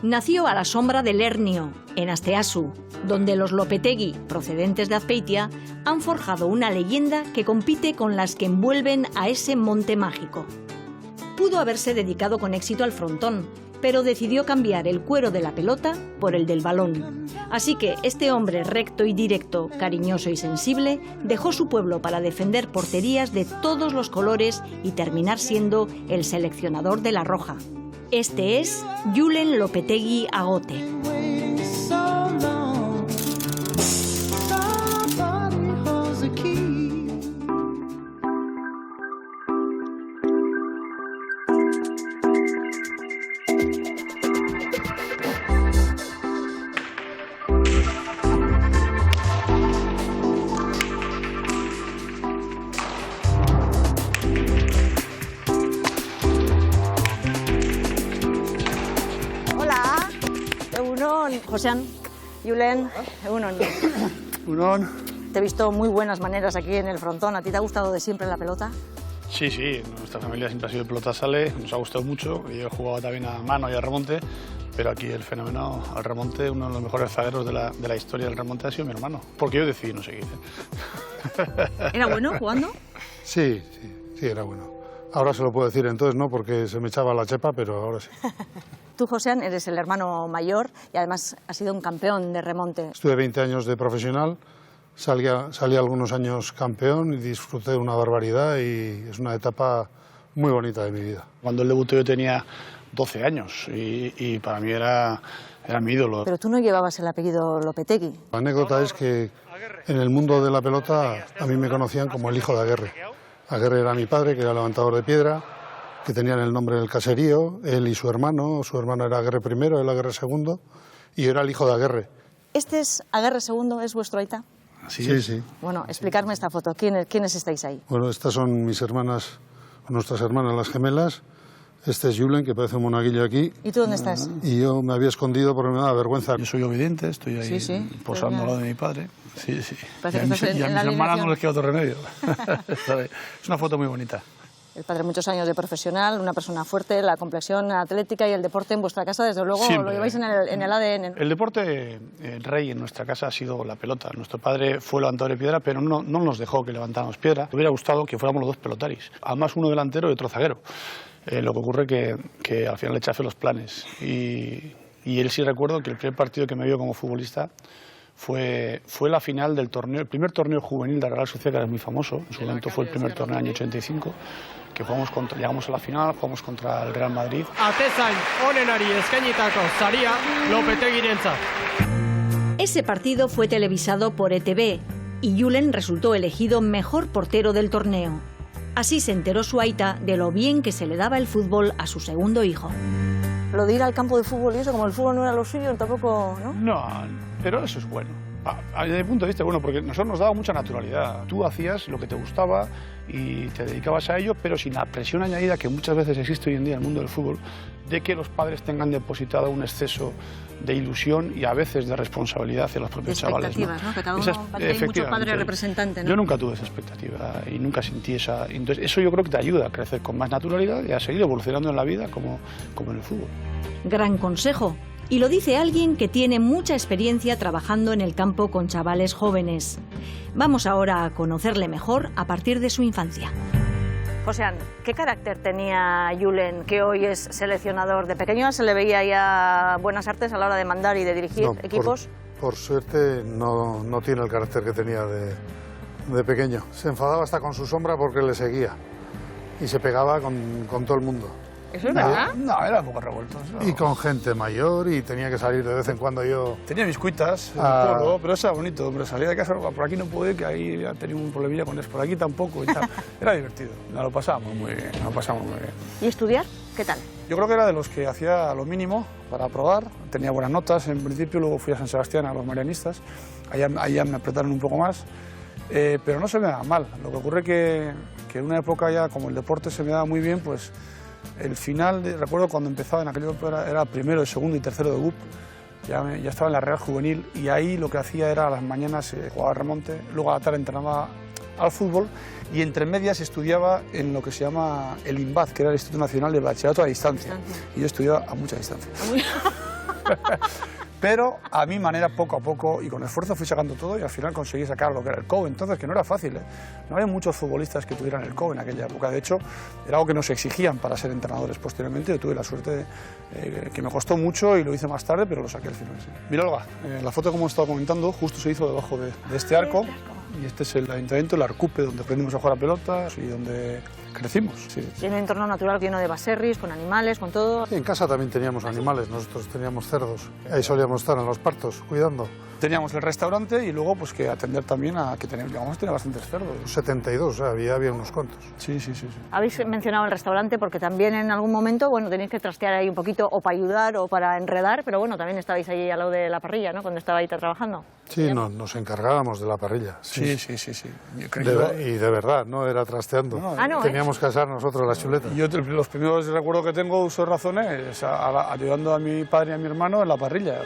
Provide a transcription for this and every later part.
Nació a la sombra del Hernio, en Asteasu, donde los Lopetegui, procedentes de Azpeitia, han forjado una leyenda que compite con las que envuelven a ese monte mágico. Pudo haberse dedicado con éxito al frontón, pero decidió cambiar el cuero de la pelota por el del balón. Así que este hombre recto y directo, cariñoso y sensible, dejó su pueblo para defender porterías de todos los colores y terminar siendo el seleccionador de la roja. Este es Julen Lopetegui Agote. Josean, Julen, Egunon. Egunon. Te he visto muy buenas maneras aquí en el frontón. ¿A ti te ha gustado de siempre la pelota? Sí, sí, nuestra familia siempre ha sido pelota sale, nos ha gustado mucho. Yo he jugado también a mano y a remonte, pero aquí el fenómeno al remonte, uno de los mejores zagueros de la historia del remonte ha sido mi hermano, porque yo decidí no seguir. ¿Era bueno jugando? Sí, era bueno. Ahora se lo puedo decir, entonces no, porque se me echaba la chepa, pero ahora sí. Tú, Josean, eres el hermano mayor y además has sido un campeón de remonte. Estuve 20 años de profesional, salí algunos años campeón y disfruté una barbaridad y es una etapa muy bonita de mi vida. Cuando él debutó yo tenía 12 años y para mí era mi ídolo. Pero tú no llevabas el apellido Lopetegui. La anécdota es que en el mundo de la pelota a mí me conocían como el hijo de Aguerre. Aguerre era mi padre, que era levantador de piedra, que tenían el nombre del caserío, él y su hermano era Aguerre I, él Aguerre II, y yo era el hijo de Aguerre. ¿Este es Aguerre II, es vuestro aita? Sí. Bueno, explicarme esta foto, ¿quiénes estáis ahí? Bueno, estas son mis hermanas, nuestras hermanas las gemelas, este es Julen, que parece un monaguillo aquí. ¿Y tú dónde estás? Y yo me había escondido porque me daba vergüenza. Yo soy obediente, estoy ahí posando al lado de mi padre. Sí. Y a mis hermanas no les queda otro remedio. Es una foto muy bonita. El padre, muchos años de profesional, una persona fuerte, la complexión atlética y el deporte en vuestra casa, desde luego, siempre. Lo lleváis en el ADN. El deporte, el rey en nuestra casa ha sido la pelota. Nuestro padre fue levantador de piedra, pero no nos dejó que levantáramos piedra. Me hubiera gustado que fuéramos los dos pelotaris, además uno delantero y otro zaguero. Lo que ocurre que al final le chafé los planes. Y él sí recuerdo que el primer partido que me vio como futbolista fue la final del torneo, el primer torneo juvenil de la Real Sociedad, que era muy famoso. En su momento fue el primer torneo del año 85, que llegamos a la final, jugamos contra el Real Madrid. Atezain onenari eskainitako saria Lopetegirentzat. Ese partido fue televisado por ETV y Julen resultó elegido mejor portero del torneo. Así se enteró su aita de lo bien que se le daba el fútbol a su segundo hijo. Lo de ir al campo de fútbol y eso, como el fútbol no era lo suyo, tampoco, ¿no? No, pero eso es bueno. Desde mi punto de vista, bueno, porque nosotros nos daba mucha naturalidad. Tú hacías lo que te gustaba y te dedicabas a ello, pero sin la presión añadida que muchas veces existe hoy en día en el mundo del fútbol, de que los padres tengan depositado un exceso de ilusión y a veces de responsabilidad hacia los propios chavales, ¿no? Que cada uno hay mucho padre representante, ¿no? Yo nunca tuve esa expectativa y nunca sentí esa. Entonces, eso yo creo que te ayuda a crecer con más naturalidad y a seguir evolucionando en la vida como en el fútbol. Gran consejo. Y lo dice alguien que tiene mucha experiencia trabajando en el campo con chavales jóvenes. Vamos ahora a conocerle mejor a partir de su infancia. Josean, ¿qué carácter tenía Julen, que hoy es seleccionador? ¿De pequeño se le veía ya buenas artes a la hora de mandar y de dirigir equipos? Por suerte no tiene el carácter que tenía de pequeño. Se enfadaba hasta con su sombra porque le seguía y se pegaba con todo el mundo. ¿Eso es verdad? No, era un poco revuelto. Y con gente mayor y tenía que salir de vez en cuando yo. Tenía mis cuitas en el pueblo, pero eso era bonito. Hombre, salía de casa, por aquí no pude ir, que ahí tenía un problemilla con eso, por aquí tampoco y tal. Era divertido, nos lo pasábamos muy bien, ¿Y estudiar? ¿Qué tal? Yo creo que era de los que hacía lo mínimo para probar. Tenía buenas notas en principio, luego fui a San Sebastián, a los marianistas. Allá me apretaron un poco más, pero no se me daba mal. Lo que ocurre que en una época ya, como el deporte se me daba muy bien, pues el final, recuerdo cuando empezaba, en aquella época era primero, segundo y tercero de BUP, ya estaba en la Real Juvenil y ahí lo que hacía era a las mañanas jugaba remonte, luego a la tarde entrenaba al fútbol y entre medias estudiaba en lo que se llama el INBAD, que era el Instituto Nacional de Bachillerato a Distancia. Y yo estudiaba a mucha distancia. Pero a mi manera, poco a poco, y con esfuerzo fui sacando todo y al final conseguí sacar lo que era el COU. Entonces, que no era fácil, ¿eh? No había muchos futbolistas que tuvieran el COU en aquella época. De hecho, era algo que nos exigían para ser entrenadores posteriormente. Yo tuve la suerte de, que me costó mucho y lo hice más tarde, pero lo saqué al final. Sí. Mira, Olga, la foto que hemos estado comentando justo se hizo debajo de este arco. Y este es el ayuntamiento, el Arcupe, donde aprendimos a jugar a pelotas y donde crecimos. Sí. Tiene un entorno natural lleno de baserris, con animales, con todo. En casa también teníamos animales, nosotros teníamos cerdos. Ahí solíamos estar en los partos, cuidando. Teníamos el restaurante y luego pues que atender también a que teníamos bastantes cerdos. 72, o sea, había unos cuantos. Sí. Habéis mencionado el restaurante porque también en algún momento, bueno, tenéis que trastear ahí un poquito o para ayudar o para enredar, pero bueno, también estabais ahí al lado de la parrilla, ¿no? Cuando estabais trabajando. Sí, nos encargábamos de la parrilla. Sí. Yo y de verdad, no era trasteando. No, Teníamos que asar nosotros las chuletas. Yo los primeros recuerdos que tengo, uso de razones, es ayudando a mi padre y a mi hermano en la parrilla.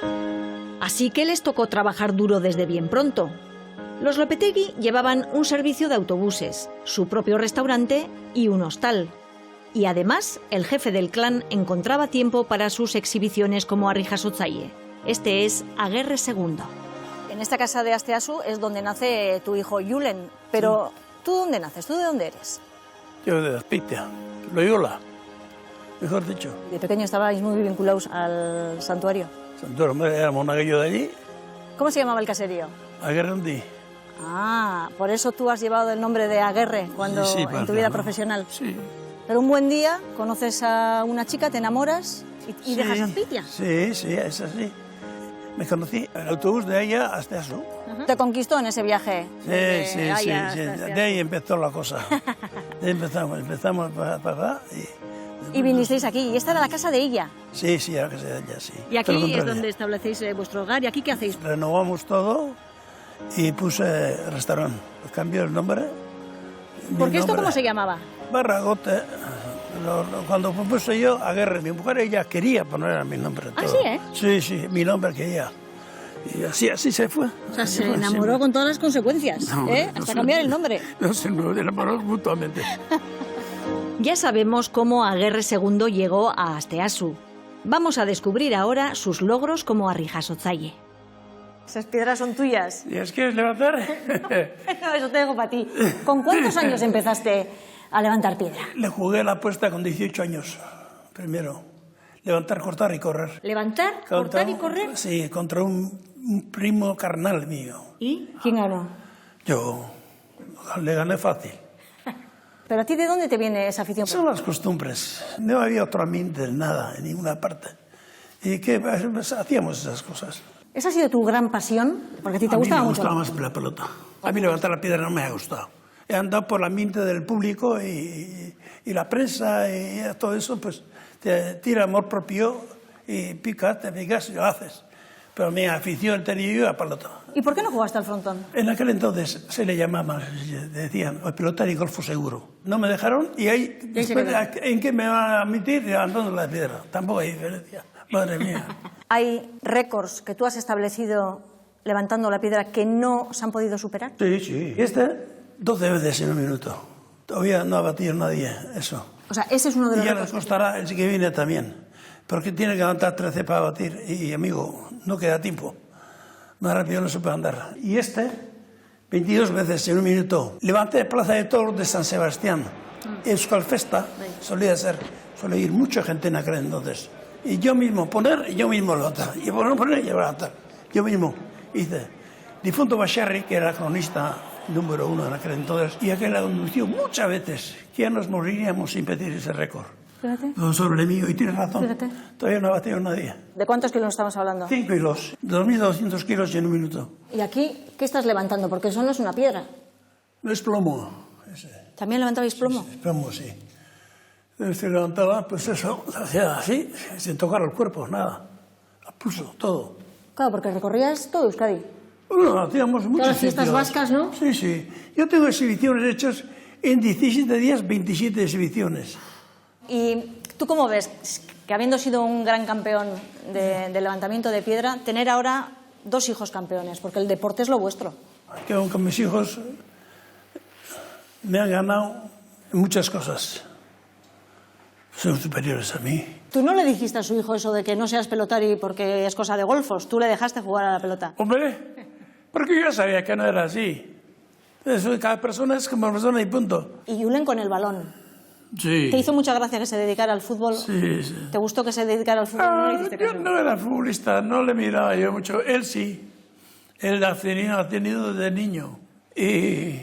Así que les tocó trabajar duro desde bien pronto. Los Lopetegui llevaban un servicio de autobuses, su propio restaurante y un hostal. Y además, el jefe del clan encontraba tiempo para sus exhibiciones como Arrijasotzaie. Este es Aguerre II. En esta casa de Asteasu es donde nace tu hijo Julen. Pero, ¿tú dónde naces? ¿Tú de dónde eres? Yo de Azpeitia, Loyola, mejor dicho. De pequeño estabais muy vinculados al santuario. Santuario, era monaguillo de allí, ¿Cómo se llamaba el caserío? Aguerrendi. Ah, por eso tú has llevado el nombre de Aguerre en tu vida profesional. Sí. Pero un buen día conoces a una chica, te enamoras y dejas Azpeitia. Sí, es así. Me conocí en el autobús de ella hasta eso. ¿Te conquistó en ese viaje? Sí. De ahí empezó la cosa. De ahí empezamos para acá y vinisteis aquí. Y esta era la casa de ella. Sí, era la casa de ella, sí. Y aquí es donde establecéis vuestro hogar. ¿Y aquí qué hacéis? Renovamos todo y puse restaurante. Cambió el nombre. ¿Porque esto cómo se llamaba? Barragote. Cuando propuse yo Aguerre, mi mujer, ella quería poner mi nombre. ¿Ah, sí, Sí, mi nombre quería. Y así se fue. O sea, se enamoró con todas las consecuencias, hasta cambiar el nombre. No se enamoró mutuamente. Ya sabemos cómo Aguerre II llegó a Asteasu. Vamos a descubrir ahora sus logros como Arrijasotzaie. ¿Esas piedras son tuyas? ¿Y es que es levantar? No, eso te dejo para ti. ¿Con cuántos años empezaste a levantar piedra? Le jugué la apuesta con 18 años, primero. Levantar, cortar y correr. ¿Levantar, cortar y correr? Sí, contra un primo carnal mío. ¿Y quién ganó? Yo le gané fácil. ¿Pero a ti de dónde te viene esa afición? Son las costumbres. No había otro ambiente, nada, en ninguna parte. Y que hacíamos esas cosas. ¿Esa ha sido tu gran pasión? Porque a ti te gustaba mucho. A mí me gustaba más la pelota. A mí levantar la piedra no me ha gustado. He andado por el ambiente del público y la prensa y todo eso, pues te tira amor propio y te picas y lo haces. Pero mi afición tenía yo a la pelota. ¿Y por qué no jugaste al frontón? En aquel entonces se le llamaba, decían, pelota y golfo seguro. No me dejaron y ahí, después, ¿en qué me va a admitir? Levantando la piedra. Tampoco hay diferencia. Madre mía. ¿Hay récords que tú has establecido levantando la piedra que no se han podido superar? Sí. 12 veces en un minuto. Todavía no ha batido nadie eso. O sea, ese es uno de los récords. Y ya récords. les costará el que viene también. Porque tiene que levantar 13 para batir. Y, amigo, no queda tiempo. Más rápido no se puede andar. Y 22 veces en un minuto. Levanté Plaza de Toros de San Sebastián. Euskalfesta solía ir mucha gente en aquel entonces. Y yo mismo poner y yo mismo levantar. Y poner y levantar. Yo mismo hice. Difunto Bacharri, que era cronista número 1 en aquel entonces, y aquel anunció muchas veces que ya nos moriríamos sin pedir ese récord. Fíjate. Sobre el mío, y tienes razón. Fíjate. Todavía no ha batido nadie. ¿De cuántos kilos estamos hablando? 5 kilos, 2.200 kilos en un minuto. ¿Y aquí qué estás levantando? Porque eso no es una piedra. No es plomo. ¿También levantabais plomo? Sí, plomo, sí. Se levantaba, pues eso, se hacía así, sin tocar el cuerpo, nada. A pulso, todo. Claro, porque recorrías todo Euskadi. Bueno, hacíamos muchas Todas las fiestas vascas, ¿no? Sí. Yo tengo exhibiciones hechas en 17 días, 27 exhibiciones. ¿Y tú cómo ves que habiendo sido un gran campeón de levantamiento de piedra, tener ahora 2 hijos campeones? Porque el deporte es lo vuestro. Que con mis hijos me han ganado en muchas cosas. son superiores a mí. ¿Tú no le dijiste a su hijo eso de que no seas pelotari porque es cosa de golfos? ¿Tú le dejaste jugar a la pelota? Hombre, porque yo sabía que no era así. Eso, cada persona es como persona y punto. Y Julen con el balón. Sí. ¿Te hizo mucha gracia que se dedicara al fútbol? Sí, sí. ¿Te gustó que se dedicara al fútbol? ¿No le hiciste yo caso? no era futbolista, no le miraba yo mucho. Él sí. Él ha tenido desde niño. Y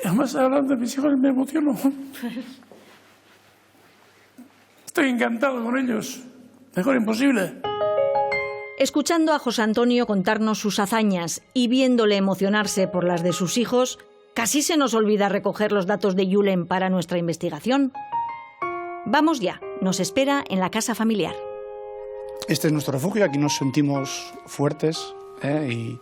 además, hablando de mis hijos, me emociono. Estoy encantado con ellos. Mejor imposible. Escuchando a José Antonio contarnos sus hazañas y viéndole emocionarse por las de sus hijos, casi se nos olvida recoger los datos de Julen para nuestra investigación. Vamos ya, nos espera en la casa familiar. Este es nuestro refugio, aquí nos sentimos fuertes y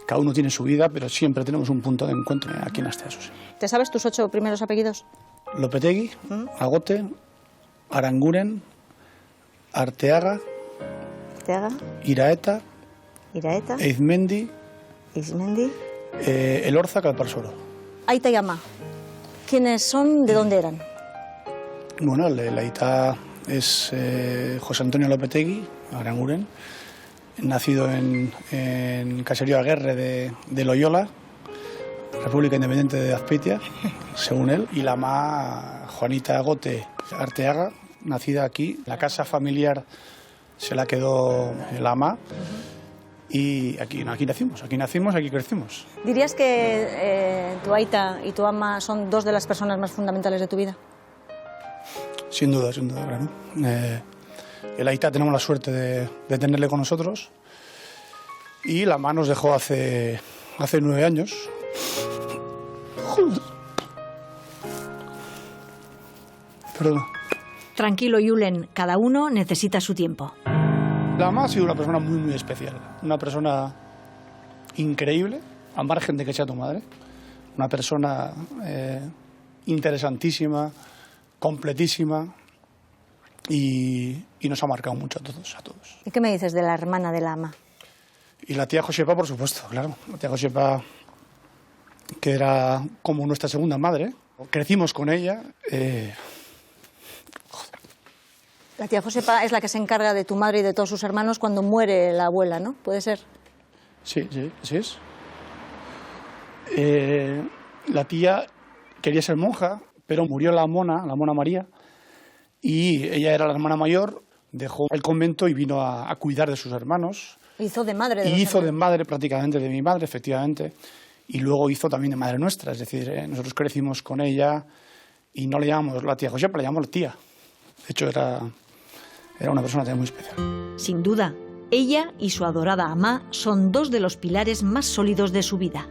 cada uno tiene su vida, pero siempre tenemos un punto de encuentro aquí en Asteasu. Sí. ¿Te sabes tus 8 primeros apellidos? Lopetegui, Agote, Aranguren, Arteaga, Iraeta, Eizmendi, Elorza, Calparsoro. Aita y Ama. ¿Quiénes son? ¿De dónde eran? Bueno, el Aita es José Antonio Lopetegui, Aranguren, nacido en Caserío Aguerre de Loyola, República Independiente de Azpeitia, según él, y la ama Juanita Agote Arteaga, nacida aquí. La casa familiar se la quedó la ama y aquí nacimos, aquí crecimos. ¿Dirías que tu Aita y tu Ama son dos de las personas más fundamentales de tu vida? Sin duda, claro. El Aita tenemos la suerte de tenerle con nosotros y la ama nos dejó hace 9 años. Perdón. Tranquilo, Julen, cada uno necesita su tiempo. La ama ha sido una persona muy, muy especial. Una persona increíble, al margen de que sea tu madre. Una persona interesantísima, completísima y nos ha marcado mucho a todos. ¿Y qué me dices de la hermana de la ama? Y la tía Josepa, por supuesto, claro. La tía Josepa, que era como nuestra segunda madre. Crecimos con ella. La tía Josepa es la que se encarga de tu madre y de todos sus hermanos cuando muere la abuela, ¿no? ¿Puede ser? Sí, así es. La tía quería ser monja, pero murió la mona María, y ella era la hermana mayor, dejó el convento y vino a cuidar de sus hermanos. Hizo de madre de Y los hizo de hermanos. madre prácticamente de mi madre, efectivamente, y luego hizo también de madre nuestra, es decir, nosotros crecimos con ella y no le llamamos la tía Josepa, le llamamos la tía. De hecho, era una persona también muy especial. Sin duda, ella y su adorada ama son dos de los pilares más sólidos de su vida.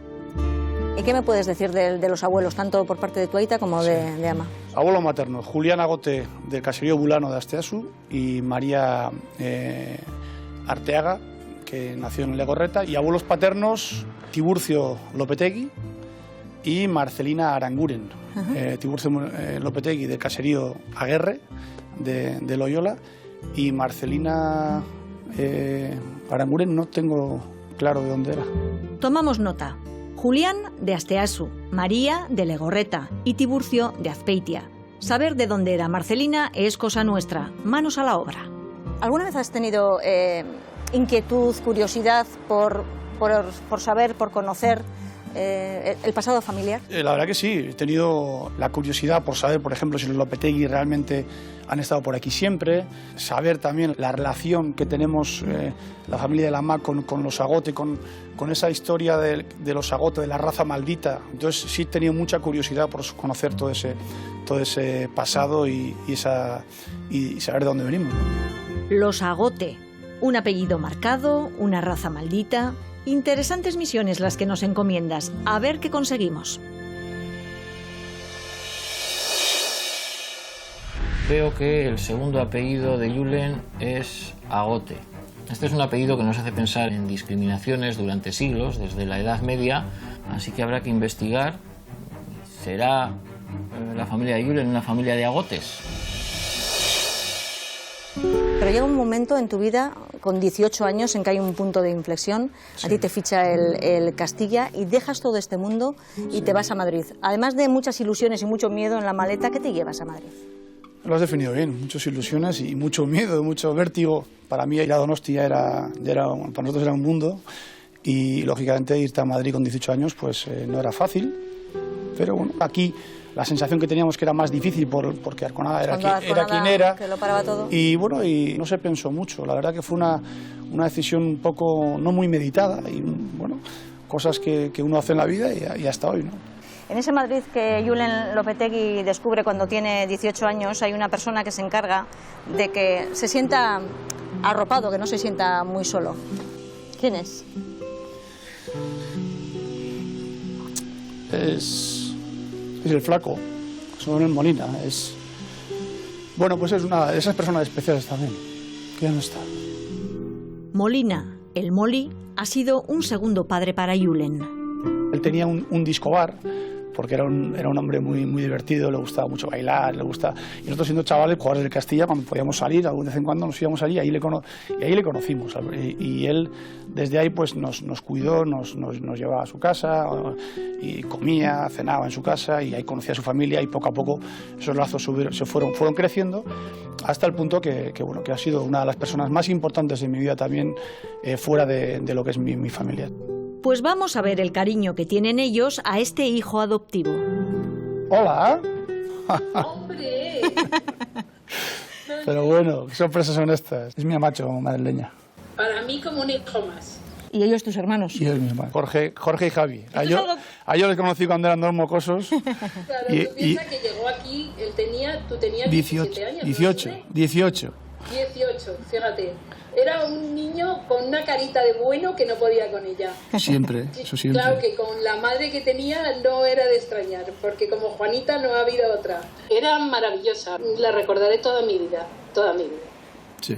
¿Y qué me puedes decir de los abuelos, tanto por parte de tu Aita como de Ama? Abuelo materno, Julián Agote, del caserío Bulano de Asteasu, y María Arteaga, que nació en Legorreta, y abuelos paternos, Tiburcio Lopetegui y Marcelina Aranguren. Tiburcio Lopetegui, del caserío Aguerre de Loyola, y Marcelina Aranguren no tengo claro de dónde era. Tomamos nota. Julián, de Asteasu, María, de Legorreta y Tiburcio, de Azpeitia. Saber de dónde era Marcelina es cosa nuestra. Manos a la obra. ¿Alguna vez has tenido inquietud, curiosidad por saber, por conocer el pasado familiar? La verdad que sí, he tenido la curiosidad por saber, por ejemplo, si los Lopetegui realmente han estado por aquí siempre, saber también la relación que tenemos la familia de la ama con los Agote, con esa historia de los Agote, de la raza maldita. Entonces sí he tenido mucha curiosidad por conocer todo ese pasado y saber de dónde venimos, ¿no? Los Agote, un apellido marcado, una raza maldita. Interesantes misiones las que nos encomiendas. A ver qué conseguimos. Veo que el segundo apellido de Julen es Agote. Este es un apellido que nos hace pensar en discriminaciones durante siglos, desde la Edad Media, así que habrá que investigar. ¿Será la familia de Julen una familia de Agotes? Pero llega un momento en tu vida, con 18 años, en que hay un punto de inflexión. Sí. A ti te ficha el Castilla y dejas todo este mundo y te vas a Madrid. Además de muchas ilusiones y mucho miedo en la maleta, ¿qué te llevas a Madrid? Lo has definido bien, muchas ilusiones y mucho miedo, mucho vértigo. Para mí ir a Donostia para nosotros era un mundo y lógicamente irte a Madrid con 18 años pues no era fácil, pero bueno, aquí la sensación que teníamos que era más difícil porque Arconada era quien era, que lo paraba todo. y bueno, y no se pensó mucho, la verdad que fue una decisión un poco no muy meditada y bueno, cosas que uno hace en la vida y hasta hoy, ¿no? En ese Madrid que Julen Lopetegui descubre cuando tiene 18 años, hay una persona que se encarga de que se sienta arropado, que no se sienta muy solo. ¿Quién es? Es el flaco, Manuel Molina. Bueno, pues es una de esas personas especiales también, que ya no está. Molina, el Moli, ha sido un segundo padre para Julen. Él tenía un discobar, porque era un hombre muy divertido, le gustaba mucho bailar, y nosotros siendo chavales, jugadores de Castilla, cuando podíamos salir, de vez en cuando nos íbamos allí, y ahí le conocimos, y él desde ahí pues nos cuidó, nos llevaba a su casa, y comía, cenaba en su casa, y ahí conocía a su familia, y poco a poco esos lazos se fueron creciendo, hasta el punto que ha sido una de las personas más importantes de mi vida también, fuera de lo que es mi familia. Pues vamos a ver el cariño que tienen ellos a este hijo adoptivo. ¡Hola! ¡Hombre! Pero bueno, qué sorpresas son estas. Es mi amacho madrileña. Para mí como un hijo más. ¿Y ellos tus hermanos? Y es mi hermano. Jorge y Javi. A ellos les conocí cuando eran dos mocosos. Claro, tú piensas que llegó aquí, tú tenías 17 años. 18, fíjate. Era un niño con una carita de bueno que no podía con ella. Siempre, eso siempre. Claro que con la madre que tenía no era de extrañar, porque como Juanita no ha habido otra. Era maravillosa, la recordaré toda mi vida. Sí.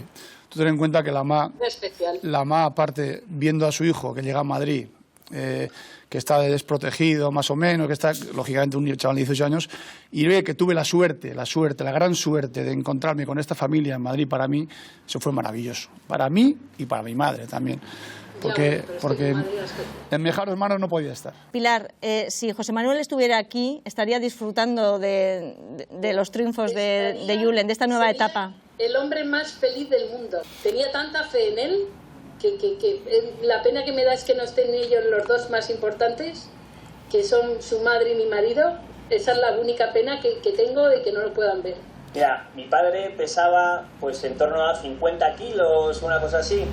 Tú ten en cuenta que la mamá, especial. Aparte, viendo a su hijo que llega a Madrid, que está desprotegido más o menos, que está, lógicamente, un chaval de 18 años, y ve que tuve la gran suerte de encontrarme con esta familia en Madrid, para mí, eso fue maravilloso. Para mí y para mi madre también. Porque en mejor hermano no podía estar. Pilar, si José Manuel estuviera aquí, estaría disfrutando de los triunfos de Julen, de esta nueva etapa. El hombre más feliz del mundo. Tenía tanta fe en él que la pena que me da es que no estén ellos los dos más importantes, que son su madre y mi marido. Esa es la única pena que tengo de que no lo puedan ver. Mira, mi padre pesaba pues en torno a 50 kilos, una cosa así.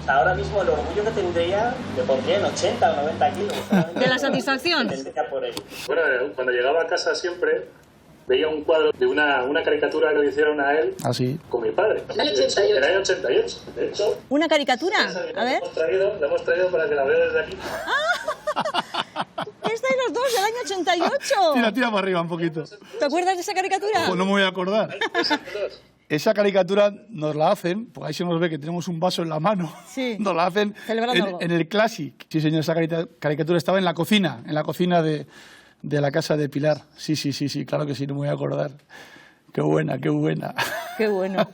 Ahora mismo el orgullo que tendría le pondría en 80 o 90 kilos. ¿De la satisfacción? Por él. Bueno, cuando llegaba a casa siempre veía un cuadro de una caricatura que le hicieron a él con mi padre. En el 88. Era el 88, de hecho. ¿Una caricatura? A ver. La hemos traído para que la vea desde aquí. Estáis los dos del año 88. Tira para arriba un poquito. ¿Te acuerdas de esa caricatura? Pues no me voy a acordar. Esa caricatura nos la hacen, pues ahí se nos ve que tenemos un vaso en la mano. Sí. Nos la hacen en el Classic. Sí, señor, esa caricatura estaba en la cocina de la casa de Pilar. Sí, claro que sí, no me voy a acordar. Qué buena. Qué bueno.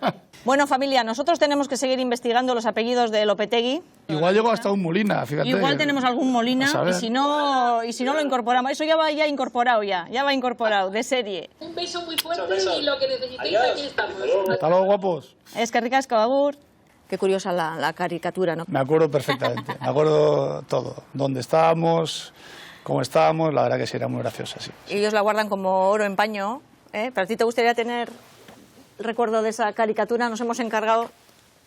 Bueno, familia, nosotros tenemos que seguir investigando los apellidos de Lopetegui. Igual llegó hasta un Molina, fíjate. Igual tenemos algún Molina y si no lo incorporamos. Eso ya va incorporado, de serie. Un beso muy fuerte y lo que necesitéis aquí estamos. Hasta luego, guapos. Es que ricasco, agur. Qué curiosa la caricatura, ¿no? Me acuerdo perfectamente, me acuerdo todo. Dónde estábamos, cómo estábamos, la verdad que sí, era muy graciosa, sí. Y ellos la guardan como oro en paño, ¿eh? ¿Pero a ti te gustaría tener el recuerdo de esa caricatura? Nos hemos encargado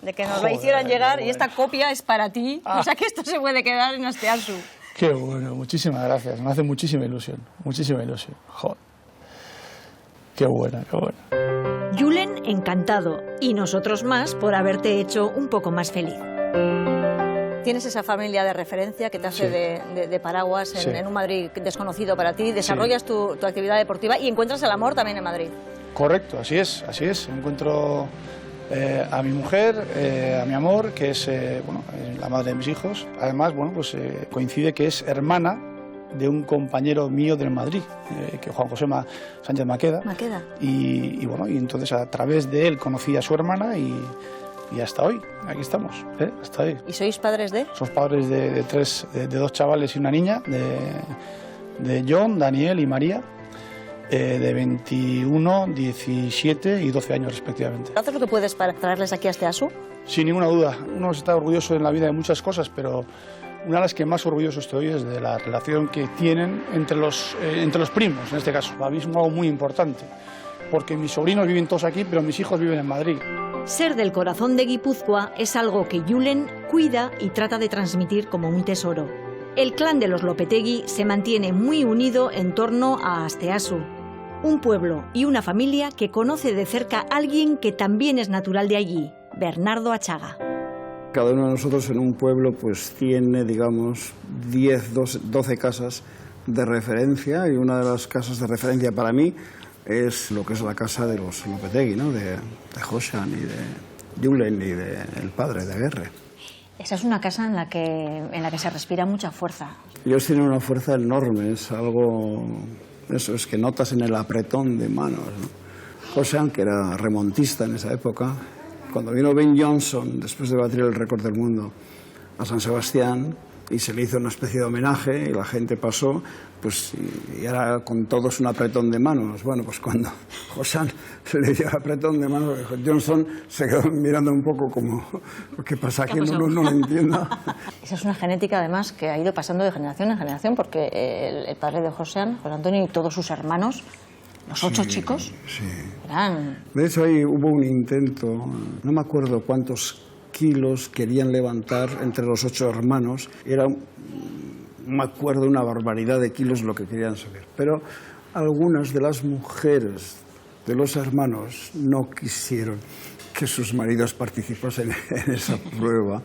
de que nos la hicieran llegar y esta copia es para ti. O sea que esto se puede quedar en Asteasu. Qué bueno, muchísimas gracias. Me hace muchísima ilusión. Joder. Qué buena. Julen, encantado. Y nosotros más por haberte hecho un poco más feliz. Tienes esa familia de referencia que te hace de paraguas en un Madrid desconocido para ti. Desarrollas tu actividad deportiva y encuentras el amor también en Madrid. Correcto, así es. Encuentro a mi mujer, a mi amor, que es la madre de mis hijos. Además, coincide que es hermana de un compañero mío del Madrid, que Juan José Sánchez Maqueda. Y entonces a través de él conocí a su hermana y hasta hoy, aquí estamos, hasta hoy. ¿Y sois padres de? Somos padres de dos chavales y una niña, de John, Daniel y María. de 21, 17 y 12 años respectivamente. ¿Haces lo que puedes para traerles aquí a Asteasu? Sin ninguna duda. Uno está orgulloso en la vida de muchas cosas, pero una de las que más orgulloso estoy es de la relación que tienen entre los primos, en este caso. Para mí es algo muy importante, porque mis sobrinos viven todos aquí, pero mis hijos viven en Madrid. Ser del corazón de Guipúzcoa es algo que Julen cuida y trata de transmitir como un tesoro. El clan de los Lopetegui se mantiene muy unido en torno a Asteasu, un pueblo y una familia que conoce de cerca a alguien que también es natural de allí, Bernardo Achaga. Cada uno de nosotros en un pueblo pues tiene, digamos, 10, 12 casas de referencia, y una de las casas de referencia para mí es lo que es la casa de los Lopetegui, ¿no? De Josean y de Julen y del padre de Aguerre. Esa es una casa en la que se respira mucha fuerza. Ellos tienen una fuerza enorme, es algo... Eso es que notas en el apretón de manos, ¿no? Josean, que era remontista en esa época, cuando vino Ben Johnson, después de batir el récord del mundo, a San Sebastián, y se le hizo una especie de homenaje, y la gente pasó, pues, y era con todos un apretón de manos. Bueno, pues cuando Josean se le dio el apretón de manos, Johnson se quedó mirando un poco como, ¿qué pasa aquí? No lo entiendo. Esa es una genética, además, que ha ido pasando de generación en generación, porque el padre de Josean, José Antonio, y todos sus hermanos, los 8 chicos, eran... De hecho, ahí hubo un intento, no me acuerdo cuántos kilos querían levantar entre los 8 hermanos, era, no me acuerdo, una barbaridad de kilos lo que querían subir, pero algunas de las mujeres de los hermanos no quisieron que sus maridos participasen en esa prueba,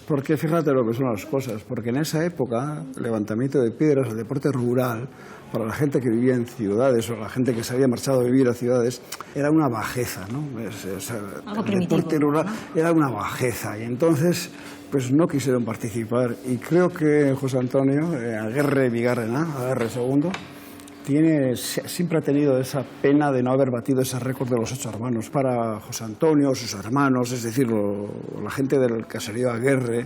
porque fíjate lo que son las cosas, porque en esa época el levantamiento de piedras, el deporte rural, para la gente que vivía en ciudades o la gente que se había marchado a vivir a ciudades, era una bajeza, ¿no? El deporte rural era una bajeza, y entonces pues no quisieron participar. Y creo que José Antonio, Aguerre Bigarrena, Aguerre II, siempre ha tenido esa pena de no haber batido ese récord de los 8 hermanos. Para José Antonio, sus hermanos, es decir, la gente del caserío Aguerre,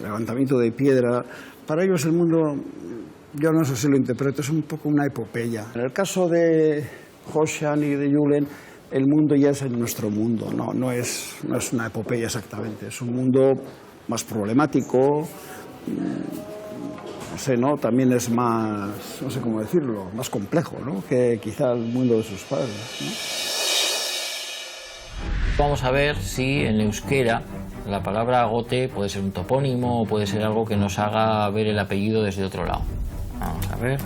levantamiento de piedra, para ellos el mundo... Yo no sé si lo interpreto, es un poco una epopeya. En el caso de Josean y de Julen, el mundo ya es en nuestro mundo, no es una epopeya exactamente, es un mundo más problemático, no sé, ¿no? También es más, no sé cómo decirlo, más complejo, ¿no? Que quizá el mundo de sus padres, ¿no? Vamos a ver si en euskera la palabra agote puede ser un topónimo o puede ser algo que nos haga ver el apellido desde otro lado. Vamos a ver.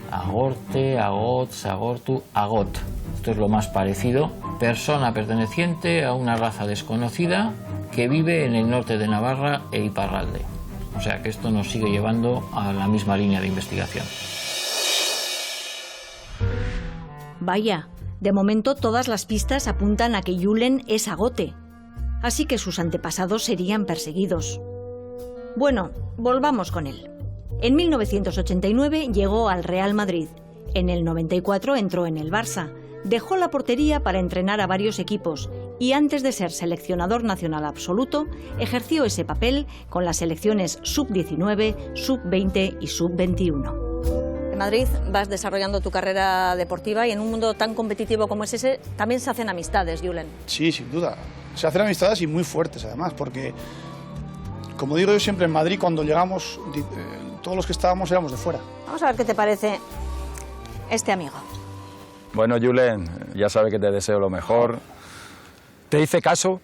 Agorte, agot, sagortu, agot. Esto es lo más parecido. Persona perteneciente a una raza desconocida que vive en el norte de Navarra e Iparralde. O sea que esto nos sigue llevando a la misma línea de investigación. Vaya, de momento todas las pistas apuntan a que Julen es agote. Así que sus antepasados serían perseguidos. Bueno, volvamos con él. En 1989 llegó al Real Madrid. En el 94 entró en el Barça. Dejó la portería para entrenar a varios equipos y antes de ser seleccionador nacional absoluto, ejerció ese papel con las selecciones sub-19, sub-20 y sub-21. En Madrid vas desarrollando tu carrera deportiva y en un mundo tan competitivo como es ese, también se hacen amistades, Julen. Sí, sin duda. Se hacen amistades y muy fuertes además, porque... Como digo yo siempre, en Madrid cuando llegamos, todos los que estábamos éramos de fuera. Vamos a ver qué te parece este amigo. Bueno, Julen, ya sabes que te deseo lo mejor. Te hice caso,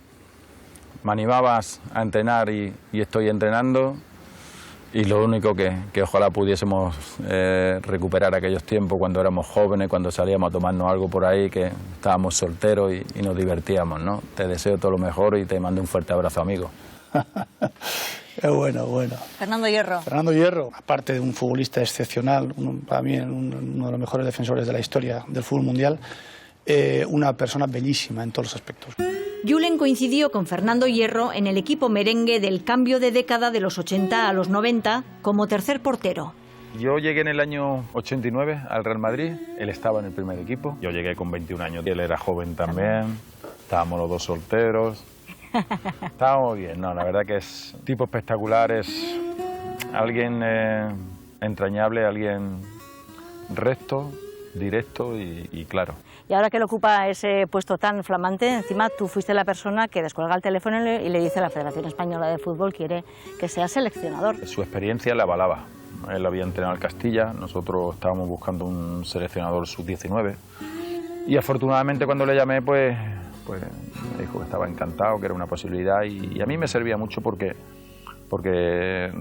me animabas a entrenar y estoy entrenando. Y lo único que ojalá pudiésemos recuperar aquellos tiempos cuando éramos jóvenes, cuando salíamos a tomarnos algo por ahí, que estábamos solteros y nos divertíamos, ¿no? Te deseo todo lo mejor y te mando un fuerte abrazo, amigo. Bueno. Fernando Hierro. Fernando Hierro, aparte de un futbolista excepcional, para mí uno de los mejores defensores de la historia del fútbol mundial, una persona bellísima en todos los aspectos. Julen coincidió con Fernando Hierro en el equipo merengue del cambio de década de los 80 a los 90 como tercer portero. Yo llegué en el año 89 al Real Madrid, él estaba en el primer equipo, yo llegué con 21 años, él era joven también, estábamos los dos solteros. Estábamos bien, no, la verdad que es un tipo espectacular, es alguien entrañable, alguien recto, directo y claro. Y ahora que él ocupa ese puesto tan flamante, encima tú fuiste la persona que descuelga el teléfono y le dice a la Federación Española de Fútbol quiere que sea seleccionador. Su experiencia le avalaba. Él había entrenado al Castilla, nosotros estábamos buscando un seleccionador sub-19 y afortunadamente cuando le llamé pues me dijo que estaba encantado, que era una posibilidad y a mí me servía mucho porque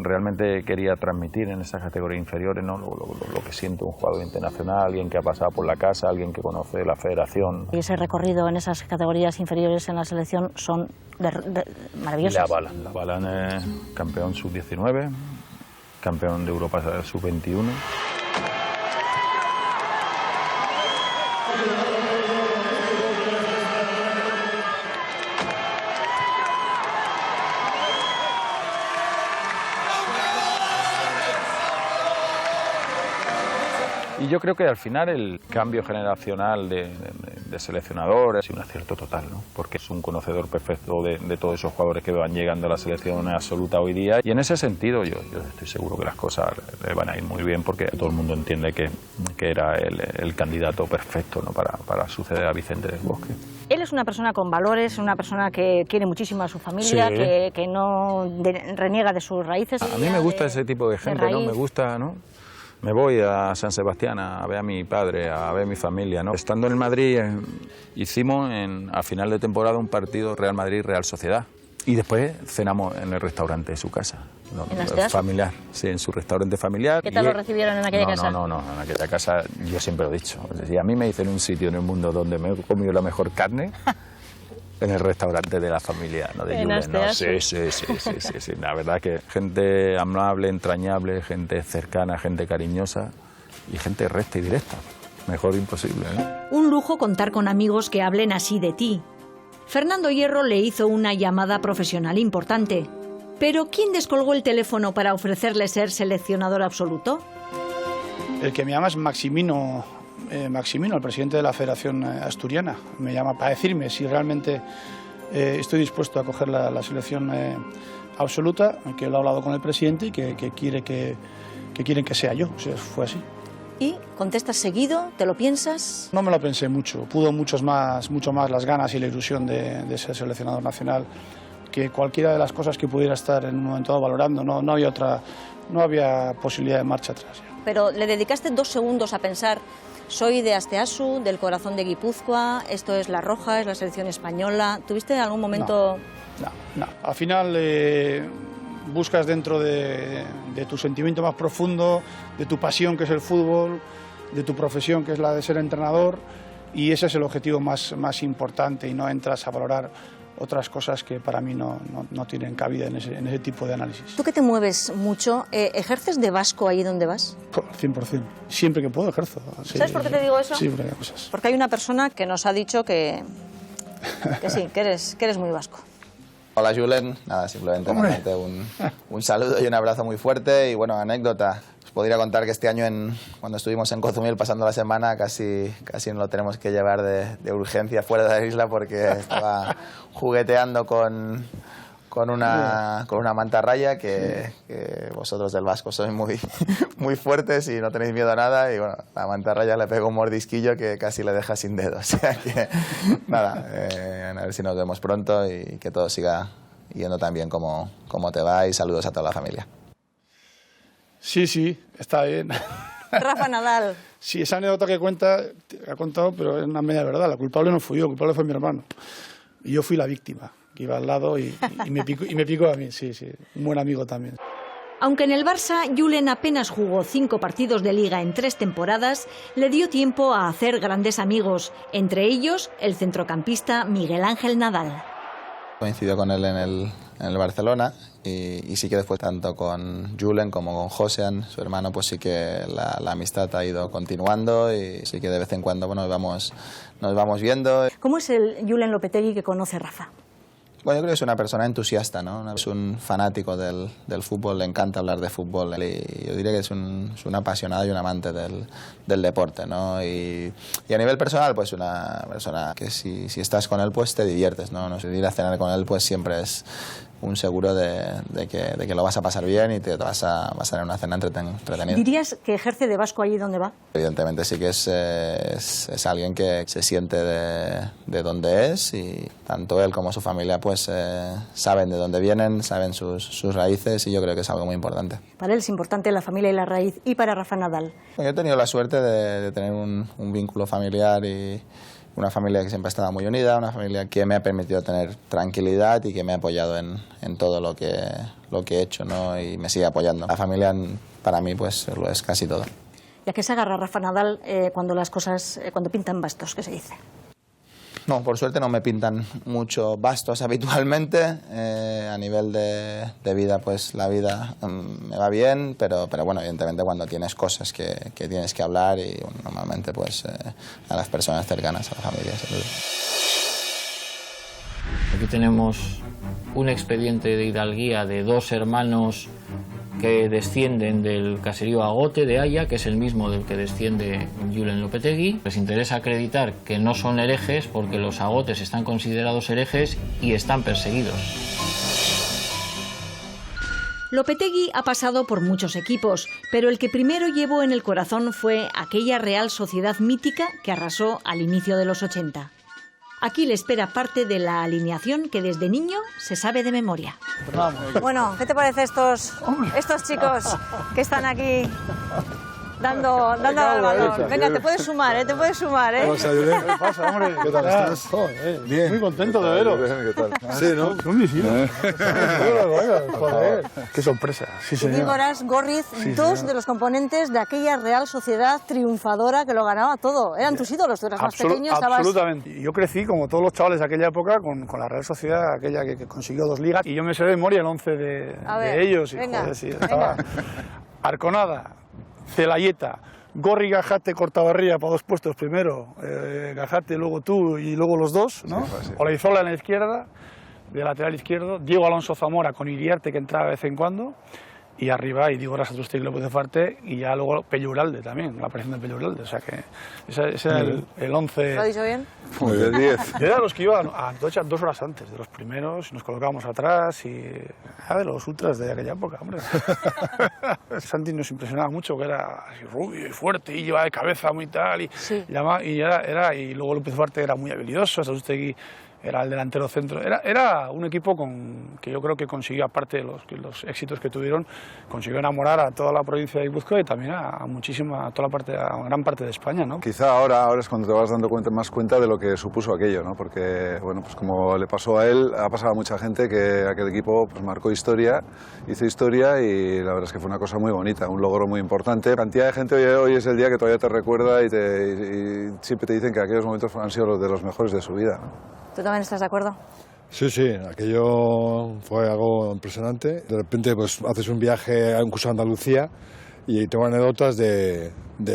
realmente quería transmitir en esas categorías inferiores, ¿no? lo que siente un jugador internacional, alguien que ha pasado por la casa, alguien que conoce la federación. Y ese recorrido en esas categorías inferiores en la selección son maravillosos. La avalan campeón sub-19, campeón de Europa sub-21. Y yo creo que al final el cambio generacional de seleccionador es un acierto total, ¿no? Porque es un conocedor perfecto de todos esos jugadores que van llegando a la selección absoluta hoy día. Y en ese sentido yo estoy seguro que las cosas le van a ir muy bien porque todo el mundo entiende que era el candidato perfecto, ¿no? para suceder a Vicente del Bosque. Él es una persona con valores, una persona que quiere muchísimo a su familia, Sí. que no reniega de sus raíces. A mí me gusta ese tipo de gente, ¿no? Me gusta, ¿no? Me voy a San Sebastián a ver a mi padre, a ver a mi familia, ¿no? Estando en Madrid, hicimos a final de temporada un partido Real Madrid-Real Sociedad. Y después cenamos en el restaurante de su casa. ¿No? ¿En Asteasu? Familiar, sí, en su restaurante familiar. ¿Qué tal lo recibieron en aquella casa? No, en aquella casa yo siempre lo he dicho. Si a mí me dicen un sitio en el mundo donde me he comido la mejor carne... En el restaurante de la familia, ¿no? De Julen, ¿no? Sí. La verdad que gente amable, entrañable, gente cercana, gente cariñosa y gente recta y directa. Mejor imposible, ¿eh? Un lujo contar con amigos que hablen así de ti. Fernando Hierro le hizo una llamada profesional importante. Pero ¿quién descolgó el teléfono para ofrecerle ser seleccionador absoluto? El que me llama es Maximino, el presidente de la Federación Asturiana. Me llama para decirme si realmente estoy dispuesto a coger la selección absoluta, que lo he hablado con el presidente y que quieren que sea yo. O sea, fue así. ¿Y contestas seguido? ¿Te lo piensas? No me lo pensé mucho. Pudo mucho más las ganas y la ilusión de ser seleccionador nacional que cualquiera de las cosas que pudiera estar en un momento dado valorando. No había posibilidad de marcha atrás. Pero le dedicaste 2 segundos a pensar, soy de Asteasu, del corazón de Guipúzcoa, esto es La Roja, es la selección española. ¿Tuviste algún momento...? No. Al final buscas dentro de tu sentimiento más profundo, de tu pasión que es el fútbol, de tu profesión que es la de ser entrenador, y ese es el objetivo más importante y no entras a valorar otras cosas que para mí no tienen cabida en ese tipo de análisis. Tú que te mueves mucho, ¿ejerces de vasco ahí donde vas? 100%. Siempre que puedo ejerzo. Sí. ¿Sabes por qué te digo eso? Sí, porque hay cosas. Porque hay una persona que nos ha dicho que sí, que eres muy vasco. Hola Julen, nada, simplemente mandarte un saludo y un abrazo muy fuerte y bueno, anécdota. Os podría contar que este año cuando estuvimos en Cozumel pasando la semana casi nos lo tenemos que llevar de urgencia fuera de la isla porque estaba jugueteando con una mantarraya que vosotros del vasco sois muy fuertes y no tenéis miedo a nada y bueno, la mantarraya le pegó un mordisquillo que casi le deja sin dedo. O sea que nada, a ver si nos vemos pronto y que todo siga yendo tan bien como te va y saludos a toda la familia. Sí, está bien. Rafa Nadal. Sí, esa anécdota que ha contado, pero es una media verdad. La culpable no fui yo, el culpable fue mi hermano. Y yo fui la víctima, que iba al lado y me picó a mí, sí. Un buen amigo también. Aunque en el Barça Julen apenas jugó 5 partidos de liga en 3 temporadas, le dio tiempo a hacer grandes amigos, entre ellos el centrocampista Miguel Ángel Nadal. Coincidió con él en el Barcelona y sí que después tanto con Julen como con Josean, su hermano, pues sí que la amistad ha ido continuando y sí que de vez en cuando nos vamos viendo. ¿Cómo es el Julen Lopetegui que conoce Rafa? Bueno, yo creo que es una persona entusiasta, ¿no? Es un fanático del fútbol, le encanta hablar de fútbol y yo diría que es un apasionado y un amante del deporte, ¿no? Y a nivel personal, pues una persona que si estás con él, pues te diviertes, ¿no? Ir a cenar con él, pues siempre es un seguro de que lo vas a pasar bien y te vas a tener una cena entretenida. ¿Dirías que ejerce de vasco allí donde va? Evidentemente sí que es alguien que se siente de donde es, y tanto él como su familia pues saben de dónde vienen, saben sus raíces, y yo creo que es algo muy importante. Para él es importante la familia y la raíz. ¿Y para Rafa Nadal? Yo he tenido la suerte de tener un vínculo familiar y una familia que siempre ha estado muy unida, una familia que me ha permitido tener tranquilidad y que me ha apoyado en todo lo que he hecho, ¿no? Y me sigue apoyando. La familia para mí pues lo es casi todo. ¿Y a qué se agarra Rafa Nadal cuando pintan bastos, que se dice? No, por suerte no me pintan mucho bastos habitualmente. A nivel de vida, pues la vida me va bien, pero bueno, evidentemente cuando tienes cosas que tienes que hablar, y bueno, normalmente pues a las personas cercanas, a la familia, sin duda. Aquí tenemos un expediente de hidalguía de 2 hermanos que descienden del caserío Agote de Haya, que es el mismo del que desciende Julen Lopetegui. Les interesa acreditar que no son herejes porque los Agotes están considerados herejes y están perseguidos. Lopetegui ha pasado por muchos equipos, pero el que primero llevó en el corazón fue aquella Real Sociedad mítica que arrasó al inicio de los 80. Aquí le espera parte de la alineación que desde niño se sabe de memoria. Bueno, ¿qué te parece estos chicos que están aquí dando al balón? Venga, te puedes sumar, te puedes sumar, ¿Qué pasa, hombre? ¿Qué tal estás? Bien. Muy contento de veros. ¿Qué tal? Sí, ¿no? Son mis hijos. Joder, qué sorpresa. Sí, señor. Nicolás Gorriz, Sí, 2 señor. de los componentes de aquella Real Sociedad triunfadora que lo ganaba todo. Eran tus ídolos, tú eras más pequeño, estabas... Absolutamente. Yo crecí, como todos los chavales de aquella época, con la Real Sociedad, aquella que consiguió 2 ligas, y yo me sé de memoria el 11 de ellos. Y, venga, joder, sí, estaba Arconada, Celayeta, Gorri, Gajate, Cortabarría para 2 puestos primero, Gajate, luego tú y luego los 2, ¿no? Sí. Olaizola en la izquierda, de lateral izquierdo, Diego Alonso Zamora con Iriarte, que entraba de vez en cuando, y arriba, y Diego Rasatruste y López de Farte, y ya luego Pello Uralde también, la aparición de Pello Uralde, o sea que ese era el 11. ¿Lo ha dicho bien? Muy bien, 10. Yo era de los que iba a Antocha 2 horas antes, de los primeros, y nos colocábamos atrás, y de los ultras de aquella época, hombre. Santi nos impresionaba mucho, que era así rubio y fuerte, y llevaba de cabeza muy tal, y luego López Duarte era muy habilidoso, Rasatruste era el delantero centro. Era un equipo que yo creo que consiguió, aparte de los éxitos que tuvieron, consiguió enamorar a toda la provincia de Guipúzcoa y también a gran parte de España, ¿no? Quizá ahora es cuando te vas dando más cuenta de lo que supuso aquello, ¿no? Porque, bueno, pues como le pasó a él, ha pasado a mucha gente que aquel equipo pues marcó historia, hizo historia, y la verdad es que fue una cosa muy bonita, un logro muy importante. Cantidad de gente hoy es el día que todavía te recuerda y siempre te dicen que aquellos momentos han sido los de los mejores de su vida, ¿no? ¿Tú también estás de acuerdo? Sí, aquello fue algo impresionante. De repente pues haces un viaje incluso a Andalucía y tengo anécdotas de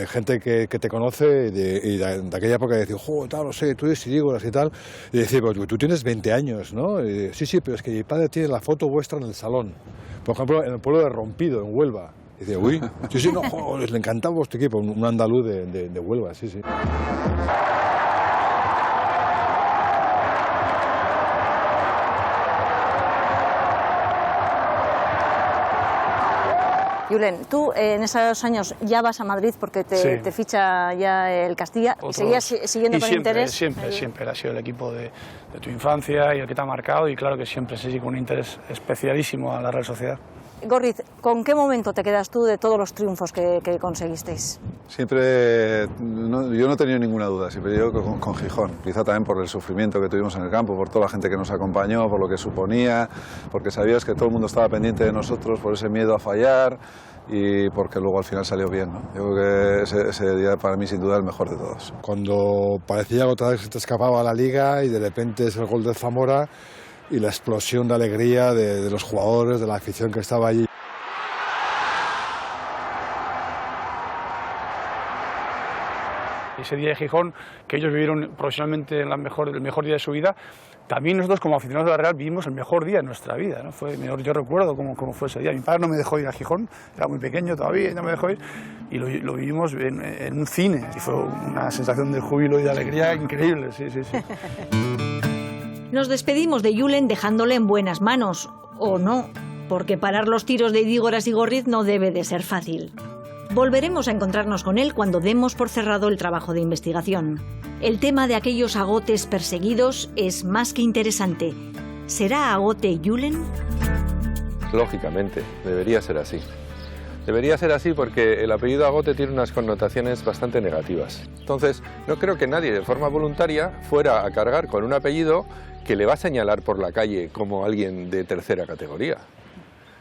gente que te conoce y de aquella época, de decir, tal, no sé, tú eres Irígoras y tal, y decir, pues, tú tienes 20 años, ¿no? Y, sí, pero es que mi padre tiene la foto vuestra en el salón. Por ejemplo, en el pueblo de Rompido, en Huelva. Y dice, uy, sí, no, joder, le encantaba vuestro equipo, un andaluz de Huelva, sí. Julen, tú en esos años ya vas a Madrid porque te ficha ya el Castilla. ¿Y seguías siguiendo con interés? Siempre ha sido el equipo de tu infancia y el que te ha marcado, y claro que siempre se sigue con un interés especialísimo a la Real Sociedad. Gorriz, ¿con qué momento te quedas tú de todos los triunfos que conseguisteis? Siempre, yo no he tenido ninguna duda, siempre yo con Gijón, quizá también por el sufrimiento que tuvimos en el campo, por toda la gente que nos acompañó, por lo que suponía, porque sabías que todo el mundo estaba pendiente de nosotros, por ese miedo a fallar, y porque luego al final salió bien, ¿no? Yo creo que ese día para mí sin duda el mejor de todos. Cuando parecía que otra vez se te escapaba la liga y de repente es el gol de Zamora y la explosión de alegría de los jugadores, de la afición que estaba allí. Ese día de Gijón, que ellos vivieron profesionalmente el mejor día de su vida, también nosotros como aficionados de la Real vivimos el mejor día de nuestra vida, ¿no? Yo recuerdo cómo fue ese día. Mi padre no me dejó ir a Gijón, era muy pequeño todavía y no me dejó ir, y lo vivimos en un cine, y fue una sensación de júbilo y de alegría increíble, sí. Nos despedimos de Julen dejándole en buenas manos. O no, porque parar los tiros de Idígoras y Gorriz no debe de ser fácil. Volveremos a encontrarnos con él cuando demos por cerrado el trabajo de investigación. El tema de aquellos agotes perseguidos es más que interesante. ¿Será Agote Julen? Lógicamente, debería ser así. Debería ser así porque el apellido Agote tiene unas connotaciones bastante negativas. Entonces, no creo que nadie de forma voluntaria fuera a cargar con un apellido que le va a señalar por la calle como alguien de tercera categoría.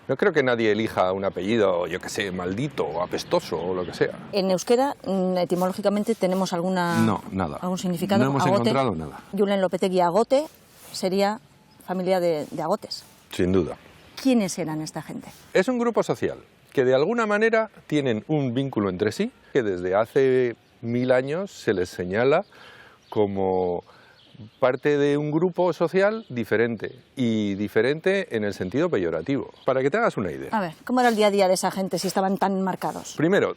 No creo que nadie elija un apellido, yo qué sé, maldito o apestoso o lo que sea. En euskera, etimológicamente, ¿tenemos alguna... No, nada. ¿Algún significado? No hemos encontrado nada. Julen Lopetegui Agote sería familia de agotes. Sin duda. ¿Quiénes eran esta gente? Es un grupo social que de alguna manera tienen un vínculo entre sí, que desde hace 1000 años se les señala como parte de un grupo social diferente, y diferente en el sentido peyorativo. Para que te hagas una idea. A ver, ¿cómo era el día a día de esa gente si estaban tan marcados? Primero,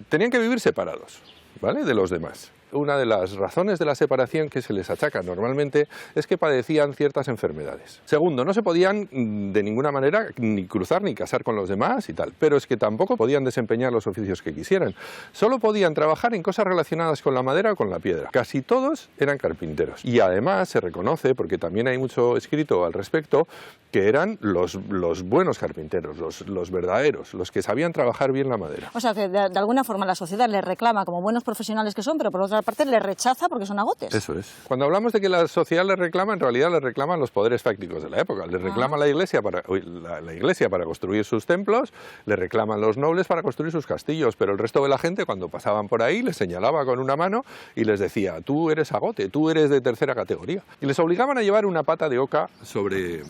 tenían que vivir separados, ¿vale?, de los demás. Una de las razones de la separación que se les achaca normalmente es que padecían ciertas enfermedades. Segundo, no se podían de ninguna manera ni cruzar ni casar con los demás y tal, pero es que tampoco podían desempeñar los oficios que quisieran. Solo podían trabajar en cosas relacionadas con la madera o con la piedra. Casi todos eran carpinteros. Y además se reconoce, porque también hay mucho escrito al respecto, que eran los buenos carpinteros, los verdaderos, los que sabían trabajar bien la madera. O sea, que de alguna forma la sociedad les reclama como buenos profesionales que son, pero por otra parte les rechaza porque son agotes. Eso es. Cuando hablamos de que la sociedad les reclama, en realidad les reclaman los poderes fácticos de la época. Les reclama la iglesia para construir sus templos, les reclaman los nobles para construir sus castillos, pero el resto de la gente, cuando pasaban por ahí, les señalaba con una mano y les decía: tú eres agote, tú eres de tercera categoría. Y les obligaban a llevar una pata de oca sobre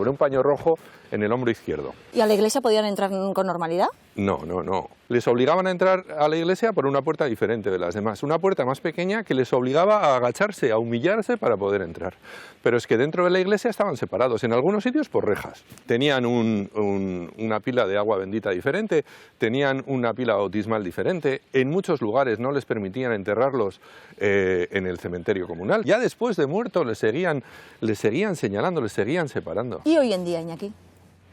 un paño rojo en el hombro izquierdo. ¿Y a la iglesia podían entrar con normalidad? No. Les obligaban a entrar a la iglesia por una puerta diferente de las demás. Una puerta más pequeña que les obligaba a agacharse, a humillarse para poder entrar. Pero es que dentro de la iglesia estaban separados, en algunos sitios por rejas. Tenían una pila de agua bendita diferente, tenían una pila bautismal diferente. En muchos lugares no les permitían enterrarlos en el cementerio comunal. Ya después de muertos les seguían señalando, les seguían separando. ¿Y hoy en día, Iñaki?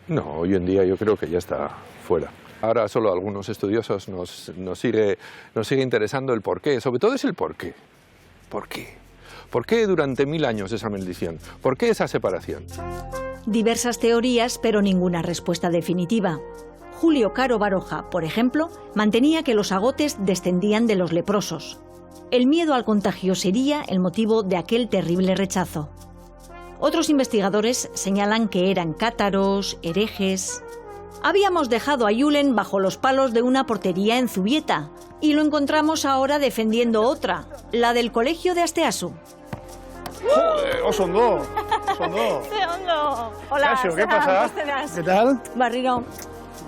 No, hoy en día yo creo que ya está fuera. Ahora solo a algunos estudiosos nos sigue interesando el porqué, sobre todo es el porqué. ¿Por qué? ¿Por qué durante 1000 años esa maldición? ¿Por qué esa separación? Diversas teorías, pero ninguna respuesta definitiva. Julio Caro Baroja, por ejemplo, mantenía que los agotes descendían de los leprosos. El miedo al contagio sería el motivo de aquel terrible rechazo. Otros investigadores señalan que eran cátaros, herejes. Habíamos dejado a Julen bajo los palos de una portería en Zubieta y lo encontramos ahora defendiendo otra, la del colegio de Asteasu. ¡Joder! ¡Osondo! Hola, Casio, ¿qué pasa? ¿Qué tal? Barriro.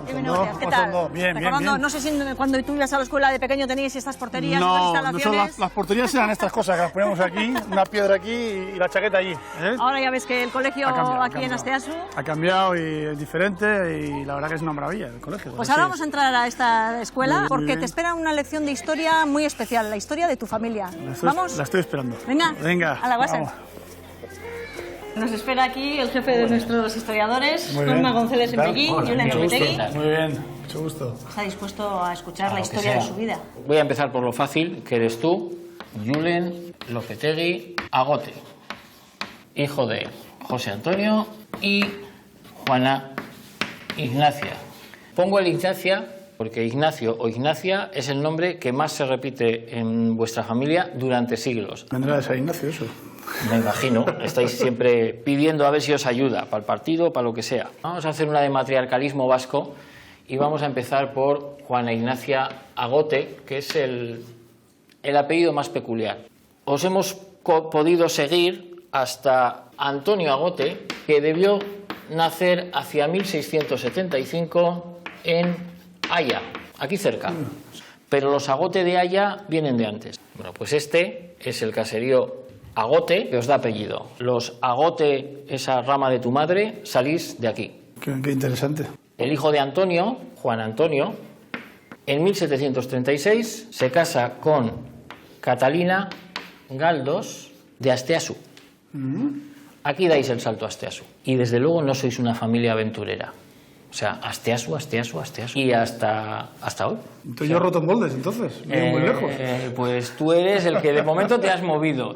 ¿Qué tal? Bien. No sé si cuando tú ibas a la escuela de pequeño teníais estas porterías, estas instalaciones. Las porterías eran estas cosas que las ponemos aquí, una piedra aquí y la chaqueta allí. Ahora ya ves que el colegio aquí en Asteasu ha cambiado y es diferente y la verdad que es una maravilla el colegio. Pues ahora vamos a entrar a esta escuela porque te espera una lección de historia muy especial, la historia de tu familia. ¿Vamos? La estoy esperando. Venga, a la base. Nos espera aquí el jefe de nuestros historiadores, Juanma González Empellín, Julen Lopetegui. Muy bien, mucho gusto. Está dispuesto a escuchar la historia de su vida. Voy a empezar por lo fácil, que eres tú, Julen Lopetegui Agote, hijo de José Antonio y Juana Ignacia. Pongo el Ignacia porque Ignacio o Ignacia es el nombre que más se repite en vuestra familia durante siglos. Vendrá de San Ignacio eso. Me imagino, estáis siempre pidiendo a ver si os ayuda, para el partido, para lo que sea. Vamos a hacer una de matriarcalismo vasco y vamos a empezar por Juana Ignacia Agote, que es el apellido más peculiar. Os hemos podido seguir hasta Antonio Agote, que debió nacer hacia 1675 en Haya, aquí cerca. Pero los Agote de Haya vienen de antes. Bueno, pues este es el caserío Agote, que os da apellido. Los Agote, esa rama de tu madre, salís de aquí. Qué interesante. El hijo de Antonio, Juan Antonio, en 1736 se casa con Catalina Galdós de Asteasu. Aquí dais el salto a Asteasu. Y desde luego no sois una familia aventurera. O sea, Asteasu, Asteasu, Asteasu. Y hasta hoy. Entonces yo he roto moldes, entonces. Muy lejos. Pues tú eres el que de momento te has movido.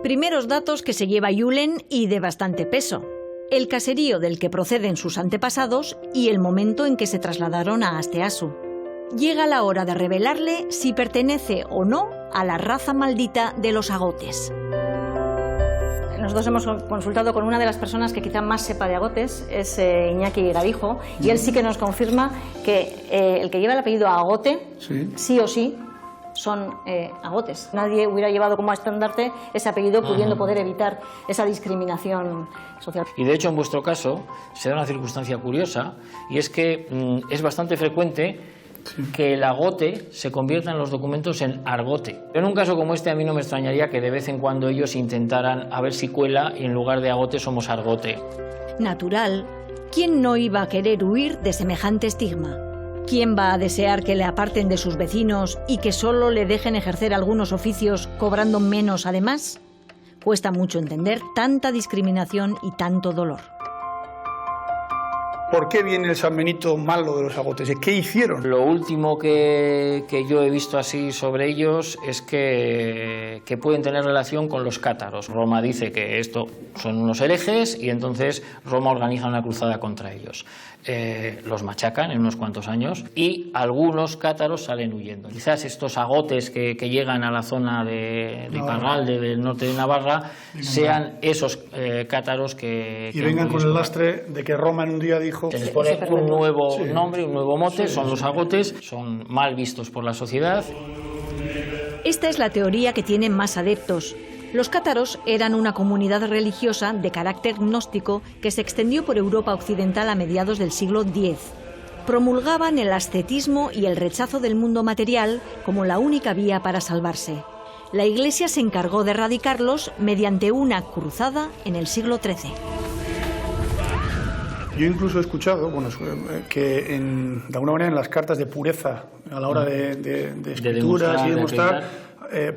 Primeros datos que se lleva Julen y de bastante peso. El caserío del que proceden sus antepasados y el momento en que se trasladaron a Asteasu. Llega la hora de revelarle si pertenece o no a la raza maldita de los agotes. Nosotros hemos consultado con una de las personas que quizá más sepa de agotes, es Iñaki Garijo, y él sí que nos confirma que el que lleva el apellido Agote, sí o sí, son agotes. Nadie hubiera llevado como estandarte ese apellido pudiendo poder evitar esa discriminación social. Y de hecho en vuestro caso se da una circunstancia curiosa, y es que es bastante frecuente que el agote se convierta en los documentos en argote. En un caso como este a mí no me extrañaría que de vez en cuando ellos intentaran a ver si cuela y en lugar de agote somos argote. Natural. ¿Quién no iba a querer huir de semejante estigma? ¿Quién va a desear que le aparten de sus vecinos y que solo le dejen ejercer algunos oficios cobrando menos además? Cuesta mucho entender tanta discriminación y tanto dolor. ¿Por qué viene el San Benito malo de los agotes? ¿Qué hicieron? Lo último que yo he visto así sobre ellos es que pueden tener relación con los cátaros. Roma dice que esto son unos herejes y entonces Roma organiza una cruzada contra ellos. Los machacan en unos cuantos años y algunos cátaros salen huyendo. Quizás estos agotes que llegan a la zona de Iparralde, del norte de Navarra, sean esos cátaros que... Y vengan con el lastre de que Roma en un día dijo... Se les pone un nuevo nombre, un nuevo mote, son los agotes, son mal vistos por la sociedad. Esta es la teoría que tiene más adeptos. Los cátaros eran una comunidad religiosa de carácter gnóstico que se extendió por Europa occidental a mediados del siglo X. Promulgaban el ascetismo y el rechazo del mundo material como la única vía para salvarse. La Iglesia se encargó de erradicarlos mediante una cruzada en el siglo XIII. Yo incluso he escuchado que de alguna manera en las cartas de pureza a la hora de escrituras y demostrar,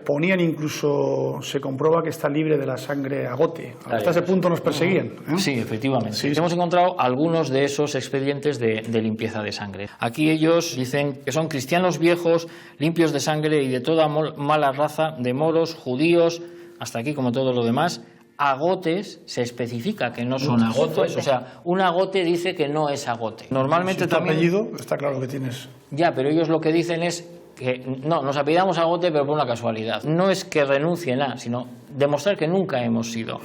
ponían incluso, se comprueba que está libre de la sangre agote. Hasta ese punto nos perseguían. Sí, efectivamente. Sí. Hemos encontrado algunos de esos expedientes de limpieza de sangre. Aquí ellos dicen que son cristianos viejos, limpios de sangre y de toda mala raza, de moros, judíos, hasta aquí como todo lo demás. Agotes, se especifica que no son agotes, o sea, un agote dice que no es agote. Normalmente si tu también... apellido, está claro que tienes. Ya, pero ellos lo que dicen es que no, nos apellidamos agote pero por una casualidad. No es que renuncien a, sino demostrar que nunca hemos sido.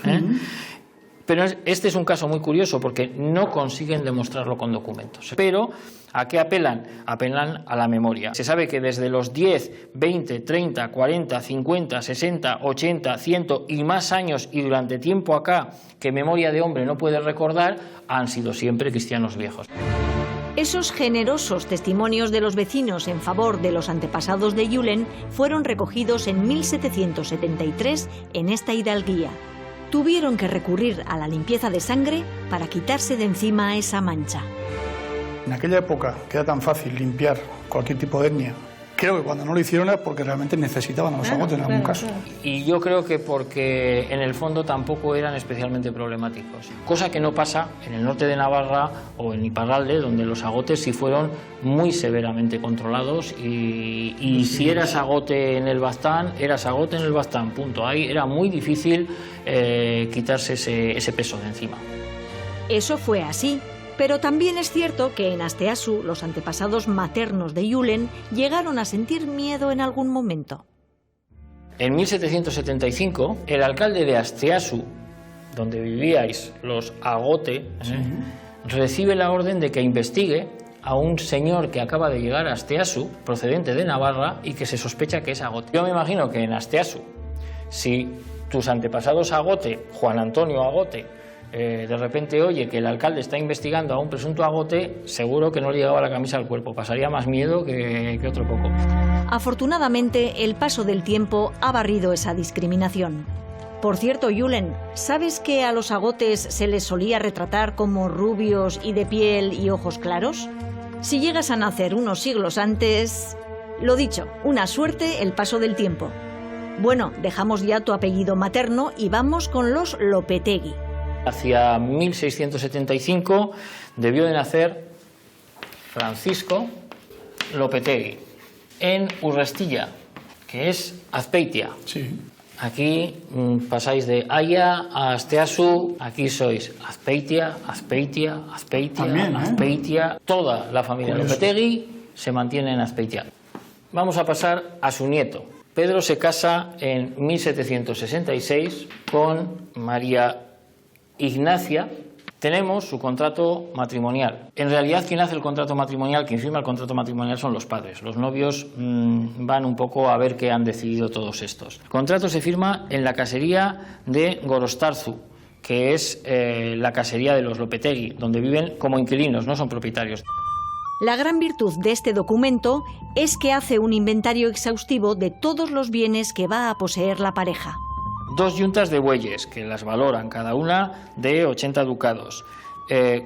Pero este es un caso muy curioso porque no consiguen demostrarlo con documentos. Pero ¿a qué apelan? Apelan a la memoria. Se sabe que desde los 10, 20, 30, 40, 50, 60, 80, 100 y más años y durante tiempo acá que memoria de hombre no puede recordar, han sido siempre cristianos viejos. Esos generosos testimonios de los vecinos en favor de los antepasados de Julen fueron recogidos en 1773 en esta hidalguía. Tuvieron que recurrir a la limpieza de sangre para quitarse de encima esa mancha. En aquella época, que era tan fácil limpiar cualquier tipo de etnia, creo que cuando no lo hicieron era porque realmente necesitaban a los agotes en algún caso. Y yo creo que porque en el fondo tampoco eran especialmente problemáticos. Cosa que no pasa en el norte de Navarra o en Iparralde, donde los agotes sí fueron muy severamente controlados y si eras agote en el Baztán, eras agote en el Baztán, punto. Ahí era muy difícil quitarse ese peso de encima. Eso fue así. Pero también es cierto que en Asteasu los antepasados maternos de Julen llegaron a sentir miedo en algún momento. En 1775, el alcalde de Asteasu, donde vivíais los agote, recibe la orden de que investigue a un señor que acaba de llegar a Asteasu, procedente de Navarra, y que se sospecha que es agote. Yo me imagino que en Asteasu, si tus antepasados agote, Juan Antonio Agote, de repente oye que el alcalde está investigando a un presunto agote, seguro que no le llegaba la camisa al cuerpo, pasaría más miedo que otro poco. Afortunadamente, el paso del tiempo ha barrido esa discriminación. Por cierto, Julen, ¿sabes que a los agotes se les solía retratar como rubios y de piel y ojos claros? Si llegas a nacer unos siglos antes... Lo dicho, una suerte el paso del tiempo. Bueno, dejamos ya tu apellido materno y vamos con los Lopetegui. Hacia 1675 debió de nacer Francisco Lopetegui en Urrestilla, que es Azpeitia. Sí. Aquí pasáis de Aya a Asteasu, aquí sois Azpeitia, Azpeitia, Azpeitia, También, Azpeitia. Toda la familia Lopetegui se mantiene en Azpeitia. Vamos a pasar a su nieto. Pedro se casa en 1766 con María Ignacia. Tenemos su contrato matrimonial. En realidad, quien hace el contrato matrimonial, quien firma el contrato matrimonial son los padres. Los novios van un poco a ver qué han decidido todos estos. El contrato se firma en la casería de Gorostarzu, que es la casería de los Lopetegui, donde viven como inquilinos, no son propietarios. La gran virtud de este documento es que hace un inventario exhaustivo de todos los bienes que va a poseer la pareja. 2 yuntas de bueyes, que las valoran cada una de 80 ducados,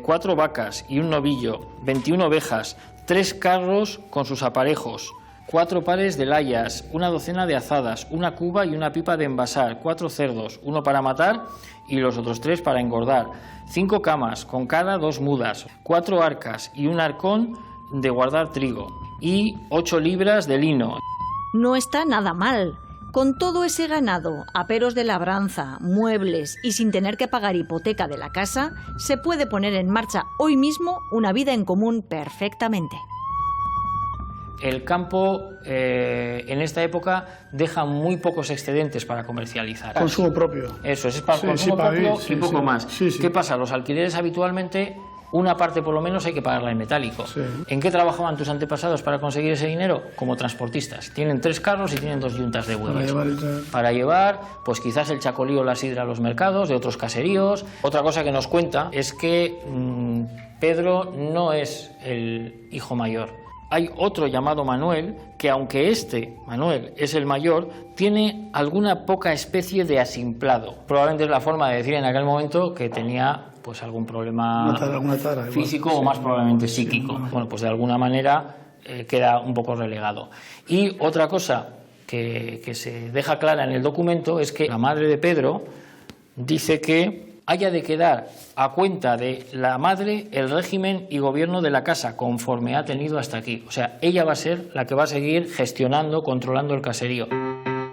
4 vacas y un novillo, 21 ovejas, 3 carros con sus aparejos, 4 pares de layas, 1 docena de azadas, 1 cuba y una pipa de envasar, 4 cerdos, 1 para matar y los otros 3 para engordar, 5 camas con cada 2 mudas, 4 arcas y un arcón de guardar trigo y 8 libras de lino. No está nada mal. Con todo ese ganado, aperos de labranza, muebles y sin tener que pagar hipoteca de la casa, se puede poner en marcha hoy mismo una vida en común perfectamente. El campo en esta época deja muy pocos excedentes para comercializar. Consumo propio. Eso es para consumo propio y poco más. ¿Qué pasa? Los alquileres habitualmente, una parte por lo menos hay que pagarla en metálico. ¿En qué trabajaban tus antepasados para conseguir ese dinero? Como transportistas. Tienen 3 carros y tienen 2 yuntas de bueyes. Para llevar, pues quizás el chacolí o la sidra a los mercados, de otros caseríos. Otra cosa que nos cuenta es que Pedro no es el hijo mayor. Hay otro llamado Manuel, que aunque Manuel, es el mayor, tiene alguna poca especie de asimplado. Probablemente es la forma de decir en aquel momento que tenía pues algún problema físico o más probablemente psíquico. Bueno, pues de alguna manera queda un poco relegado. Y otra cosa que se deja clara en el documento es que la madre de Pedro dice que haya de quedar a cuenta de la madre el régimen y gobierno de la casa, conforme ha tenido hasta aquí. O sea, ella va a ser la que va a seguir gestionando, controlando el caserío.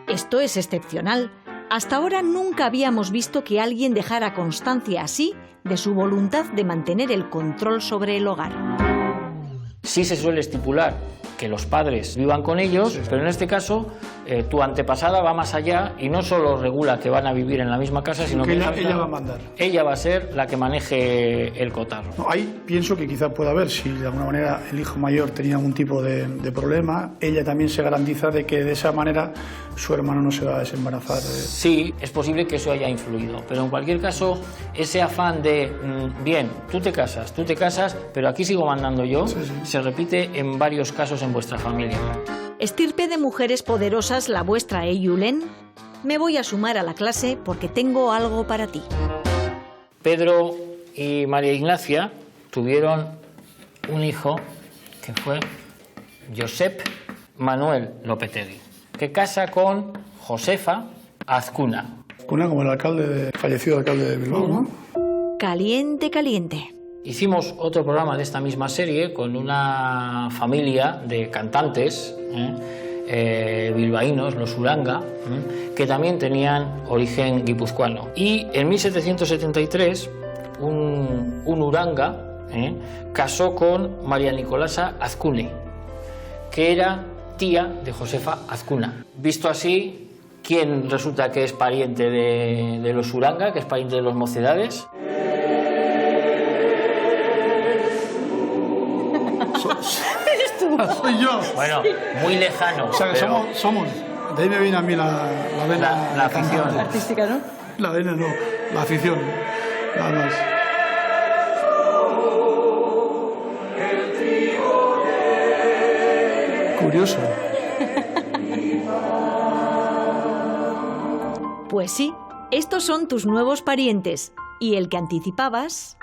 Esto es excepcional. Hasta ahora nunca habíamos visto que alguien dejara constancia así de su voluntad de mantener el control sobre el hogar. Sí se suele estipular que los padres vivan con ellos, pero en este caso tu antepasada va más allá y no solo regula que van a vivir en la misma casa, sino que ella va a mandar. Ella va a ser la que maneje el cotarro. No, ahí pienso que quizás pueda haber, si de alguna manera el hijo mayor tenía algún tipo de problema, ella también se garantiza de que de esa manera su hermano no se va a desembarazar. Sí, es posible que eso haya influido, pero en cualquier caso, ese afán de, bien, tú te casas, pero aquí sigo mandando yo, se repite en varios casos en vuestra familia. Estirpe de mujeres poderosas la vuestra, Julen. Me voy a sumar a la clase porque tengo algo para ti. Pedro y María Ignacia tuvieron un hijo que fue Josep Manuel Lopetegui, que casa con Josefa Azcuna. Azcuna como el fallecido alcalde de Bilbao, ¿no? Caliente, caliente. Hicimos otro programa de esta misma serie con una familia de cantantes bilbaínos, los Uranga, que también tenían origen guipuzcoano. Y en 1773 un Uranga casó con María Nicolasa Azcune, que era tía de Josefa Azcuna. Visto así, ¿quién resulta que es pariente de los Uranga, que es pariente de los Mocedades? ¿Eres tú? Soy yo. Bueno, muy lejano. O sea, que pero... somos. De ahí me viene a mí la vena. La afición. Artística, ¿no? La vena no, la afición. Nada más. Curioso. Pues sí, estos son tus nuevos parientes. Y el que anticipabas...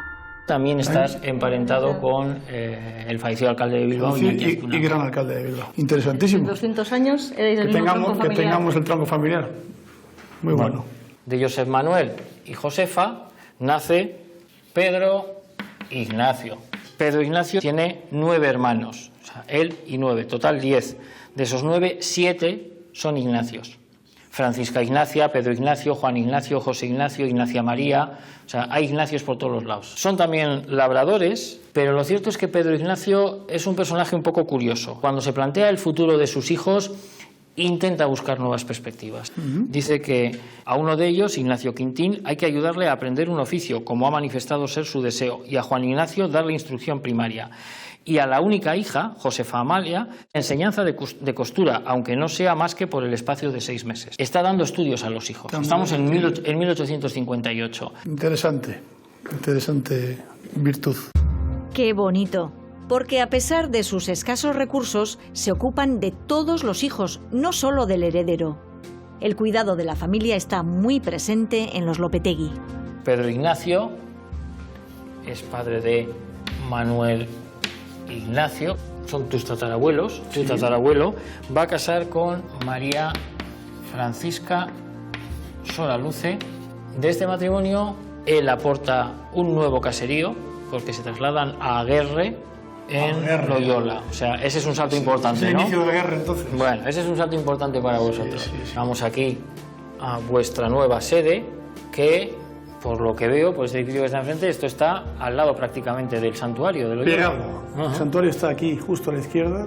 También estás emparentado con el fallecido alcalde de Bilbao. Y gran alcalde de Bilbao. Interesantísimo. 200 años erais del mismo tronco familiar. Que tengamos el tronco familiar. Muy bueno. De Josep Manuel y Josefa nace Pedro Ignacio. Pedro Ignacio tiene 9 hermanos, o sea, él y 9, total 10. De esos 9, 7 son Ignacios. Francisca Ignacia, Pedro Ignacio, Juan Ignacio, José Ignacio, Ignacia María, o sea, hay Ignacios por todos los lados. Son también labradores, pero lo cierto es que Pedro Ignacio es un personaje un poco curioso. Cuando se plantea el futuro de sus hijos, intenta buscar nuevas perspectivas. Dice que a uno de ellos, Ignacio Quintín, hay que ayudarle a aprender un oficio, como ha manifestado ser su deseo, y a Juan Ignacio darle instrucción primaria. Y a la única hija, Josefa Amalia, enseñanza de costura, aunque no sea más que por el espacio de 6 meses. Está dando estudios a los hijos. Estamos en 1858. Interesante virtud. Qué bonito. Porque a pesar de sus escasos recursos, se ocupan de todos los hijos, no solo del heredero. El cuidado de la familia está muy presente en los Lopetegui. Pedro Ignacio es padre de Manuel Ignacio, son tus tatarabuelos. Sí. Tu tatarabuelo va a casar con María Francisca Solaluce. De este matrimonio, él aporta un nuevo caserío, porque se trasladan a Aguerre, en Loyola. O sea, ese es un salto importante, ¿no? Inicio de la guerra, entonces. Bueno, ese es un salto importante para vosotros. Sí. Vamos aquí a vuestra nueva sede, que, por lo que veo, por este edificio que está enfrente, esto está al lado prácticamente del santuario de Loyola. Pegado. El santuario está aquí, justo a la izquierda.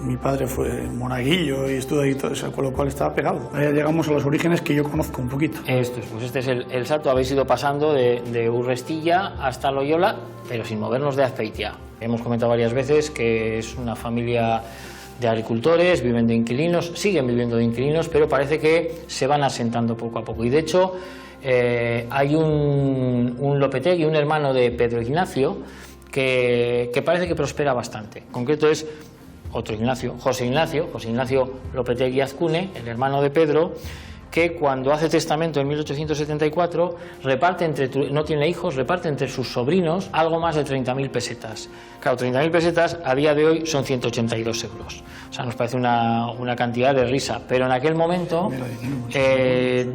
Mi padre fue monaguillo y estuvo ahí, todo eso, con lo cual estaba pegado. Ahí llegamos a los orígenes que yo conozco un poquito. Pues este es el salto. Habéis ido pasando de Urrestilla hasta Loyola, pero sin movernos de Azpeitia. Hemos comentado varias veces que es una familia de agricultores, viven de inquilinos, siguen viviendo de inquilinos, pero parece que se van asentando poco a poco. Y de hecho, hay un Lopetegui, un hermano de Pedro Ignacio, que parece que prospera bastante. En concreto es otro Ignacio, José Ignacio Lopetegui Azcune, el hermano de Pedro, que cuando hace testamento en 1874 no tiene hijos, reparte entre sus sobrinos algo más de 30.000 pesetas. Claro, 30.000 pesetas a día de hoy son 182 euros. O sea, nos parece una cantidad de risa, pero en aquel momento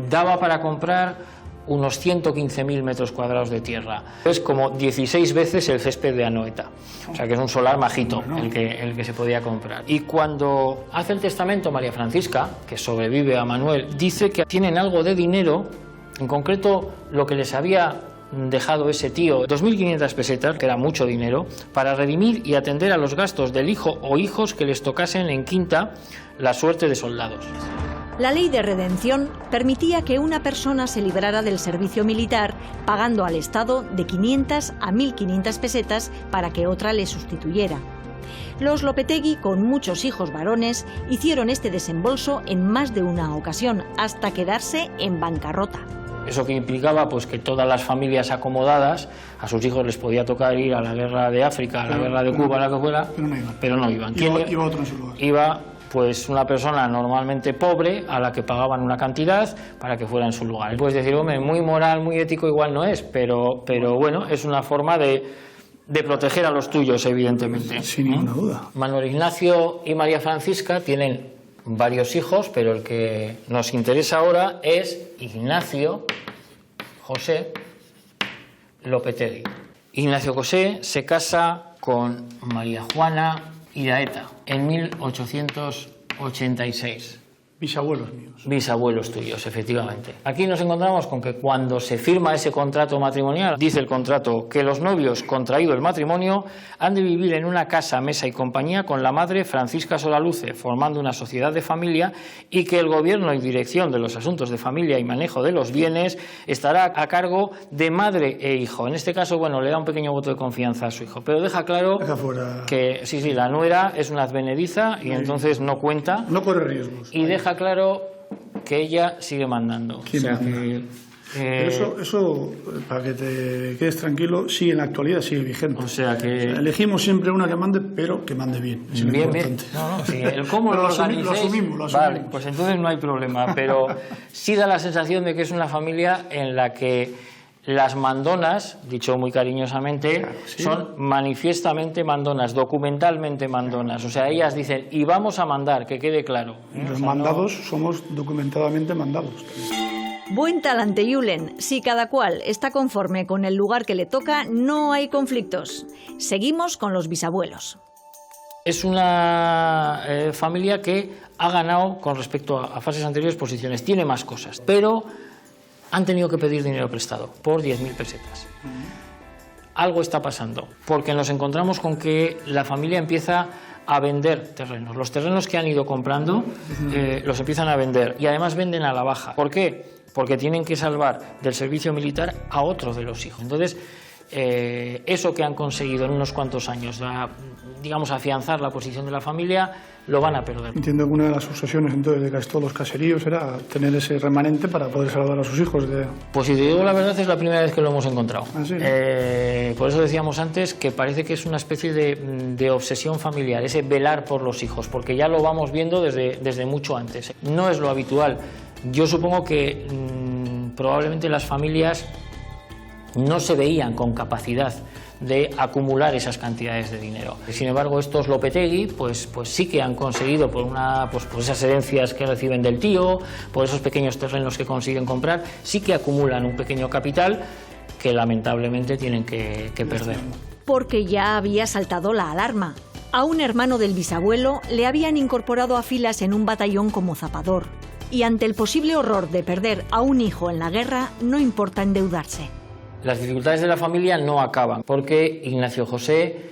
daba para comprar unos 115.000 metros cuadrados de tierra. Es como 16 veces el césped de Anoeta. O sea, que es un solar majito el que se podía comprar. Y cuando hace el testamento María Francisca, que sobrevive a Manuel, dice que tienen algo de dinero, en concreto lo que les había dejado ese tío, 2.500 pesetas, que era mucho dinero, para redimir y atender a los gastos del hijo o hijos que les tocasen en quinta la suerte de soldados. La ley de redención permitía que una persona se librara del servicio militar pagando al Estado de 500 a 1.500 pesetas para que otra le sustituyera. Los Lopetegui, con muchos hijos varones, hicieron este desembolso en más de una ocasión, hasta quedarse en bancarrota. Eso que implicaba pues que todas las familias acomodadas, a sus hijos les podía tocar ir a la guerra de África, a la guerra de Cuba, a la que fuera, pero no iban. Iba otro en su lugar. Iba pues una persona normalmente pobre a la que pagaban una cantidad para que fuera en su lugar. Puedes decir, hombre, muy moral, muy ético igual no es, pero bueno, es una forma de proteger a los tuyos, evidentemente. Sin ninguna duda. Manuel Ignacio y María Francisca tienen varios hijos, pero el que nos interesa ahora es Ignacio José Lopetegui. Ignacio José se casa con María Juana Iraeta en 1886. Bisabuelos míos. Bisabuelos tuyos, efectivamente. Aquí nos encontramos con que cuando se firma ese contrato matrimonial, dice el contrato que los novios, contraído el matrimonio, han de vivir en una casa, mesa y compañía con la madre Francisca Solaluce, formando una sociedad de familia, y que el gobierno y dirección de los asuntos de familia y manejo de los bienes estará a cargo de madre e hijo. En este caso, bueno, le da un pequeño voto de confianza a su hijo, pero deja claro que sí, la nuera es una advenediza y entonces no cuenta. No corre riesgos. Y deja claro que ella sigue mandando. O sea, pero eso, para que te quedes tranquilo, sí, en la actualidad sigue vigente. O sea que elegimos siempre una que mande, pero que mande bien. Es bien, importante. Bien. No, sí, el cómo lo organicéis, lo asumimos. Vale, pues entonces no hay problema. Pero sí da la sensación de que es una familia en la que Las mandonas, dicho muy cariñosamente, son manifiestamente mandonas, documentalmente mandonas. O sea, ellas dicen, y vamos a mandar, que quede claro. Los mandados somos documentadamente mandados. Buen talante, Julen. Si cada cual está conforme con el lugar que le toca, no hay conflictos. Seguimos con los bisabuelos. Es una familia que ha ganado, con respecto a fases anteriores, posiciones. Tiene más cosas, pero han tenido que pedir dinero prestado por 10.000 pesetas. Algo está pasando, porque nos encontramos con que la familia empieza a vender terrenos. Los terrenos que han ido comprando los empiezan a vender y además venden a la baja. ¿Por qué? Porque tienen que salvar del servicio militar a otro de los hijos. Entonces, eso que han conseguido en unos cuantos años, digamos, afianzar la posición de la familia, lo van a perder. Entiendo que una de las obsesiones entonces de casi todos los caseríos era tener ese remanente para poder salvar a sus hijos de... Pues si te digo la verdad, es la primera vez que lo hemos encontrado. ¿Ah, sí? Por eso decíamos antes que parece que es una especie de obsesión familiar, ese velar por los hijos, porque ya lo vamos viendo desde mucho antes. No es lo habitual. Yo supongo que probablemente las familias no se veían con capacidad de acumular esas cantidades de dinero. Sin embargo, estos Lopetegui pues sí que han conseguido, por esas herencias que reciben del tío, por esos pequeños terrenos que consiguen comprar, sí que acumulan un pequeño capital que lamentablemente tienen que perder. Porque ya había saltado la alarma. A un hermano del bisabuelo le habían incorporado a filas en un batallón como zapador. Y ante el posible horror de perder a un hijo en la guerra, no importa endeudarse. Las dificultades de la familia no acaban, porque Ignacio José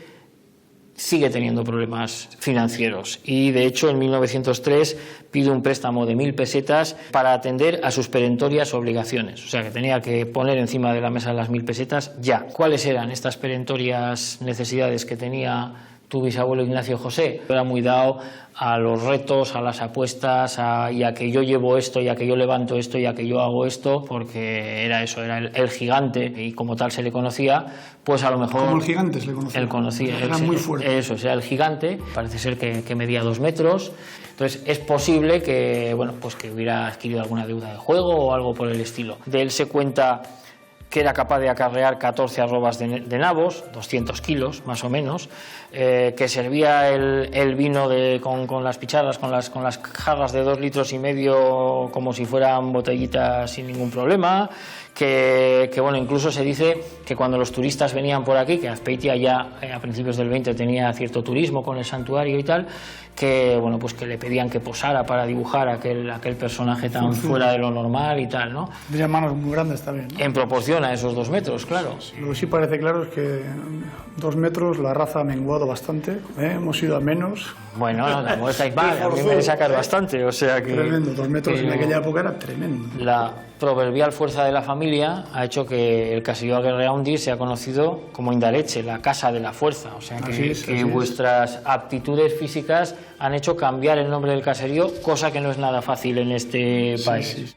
sigue teniendo problemas financieros y, de hecho, en 1903 pide un préstamo de 1.000 pesetas para atender a sus perentorias obligaciones. O sea, que tenía que poner encima de la mesa las 1.000 pesetas ya. ¿Cuáles eran estas perentorias necesidades que tenía tu bisabuelo Ignacio José? Era muy dado a los retos, a las apuestas, y a que yo llevo esto, y a que yo levanto esto, y a que yo hago esto, porque era eso, era el gigante, y como tal se le conocía, pues a lo mejor... Como el gigante se le conocía. Él conocía. Era muy fuerte. Eso, era el gigante, parece ser que medía 2 metros, entonces es posible que, bueno, pues que hubiera adquirido alguna deuda de juego o algo por el estilo. De él se cuenta que era capaz de acarrear 14 arrobas de nabos, 200 kilos más o menos, que servía el vino con las picharras, con las jarras de 2,5 litros como si fueran botellitas sin ningún problema, que bueno, incluso se dice que cuando los turistas venían por aquí, que Azpeitia ya a principios del 20 tenía cierto turismo con el santuario y tal, que bueno, pues que le pedían que posara para dibujar aquel personaje tan fuera de lo normal y tal, ¿no? Tenía manos muy grandes también, ¿no? En proporción a esos 2 metros, claro. Lo que sí parece claro es que 2 metros la raza ha menguado bastante, hemos ido a menos. Bueno, no, tampoco estáis mal, a mí me sacas bastante, o sea que... Tremendo, 2 metros en aquella época era tremendo. La proverbial fuerza de la familia ha hecho que el caserío Aguerreaundi sea conocido como Indareche, la casa de la fuerza, o sea que vuestras aptitudes físicas han hecho cambiar el nombre del caserío, cosa que no es nada fácil en este país.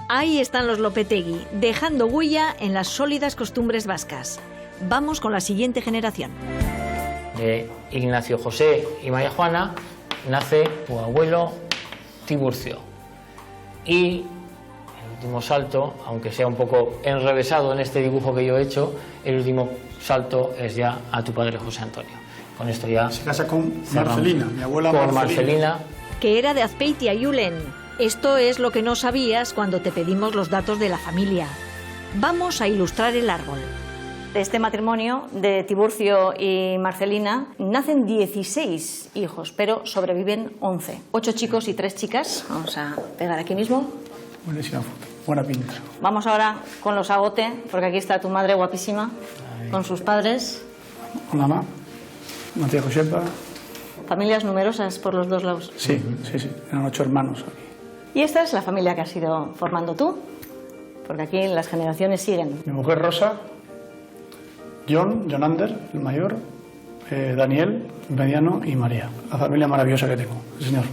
Ahí están los Lopetegui, dejando huella en las sólidas costumbres vascas. Vamos con la siguiente generación. De Ignacio José y María Juana nace tu abuelo Tiburcio. Y el último salto, aunque sea un poco enrevesado en este dibujo que yo he hecho, el último salto es ya a tu padre José Antonio. Con esto ya se casa con Marcelina, mi abuela con Marcelina. Que era de Azpeitia, Julen. Esto es lo que no sabías cuando te pedimos los datos de la familia. Vamos a ilustrar el árbol. De este matrimonio de Tiburcio y Marcelina nacen 16 hijos, pero sobreviven 11. 8 chicos y 3 chicas. Vamos a pegar aquí mismo. Buenísima foto, buena pinta. Vamos ahora con los Agote, porque aquí está tu madre guapísima, con sus padres. Con la mamá, María Josepa. Familias numerosas por los dos lados. Sí, eran 8 hermanos. Y esta es la familia que has ido formando tú, porque aquí las generaciones siguen. Mi mujer Rosa, John Ander, el mayor, Daniel, el mediano, y María. La familia maravillosa que tengo, sí, señor,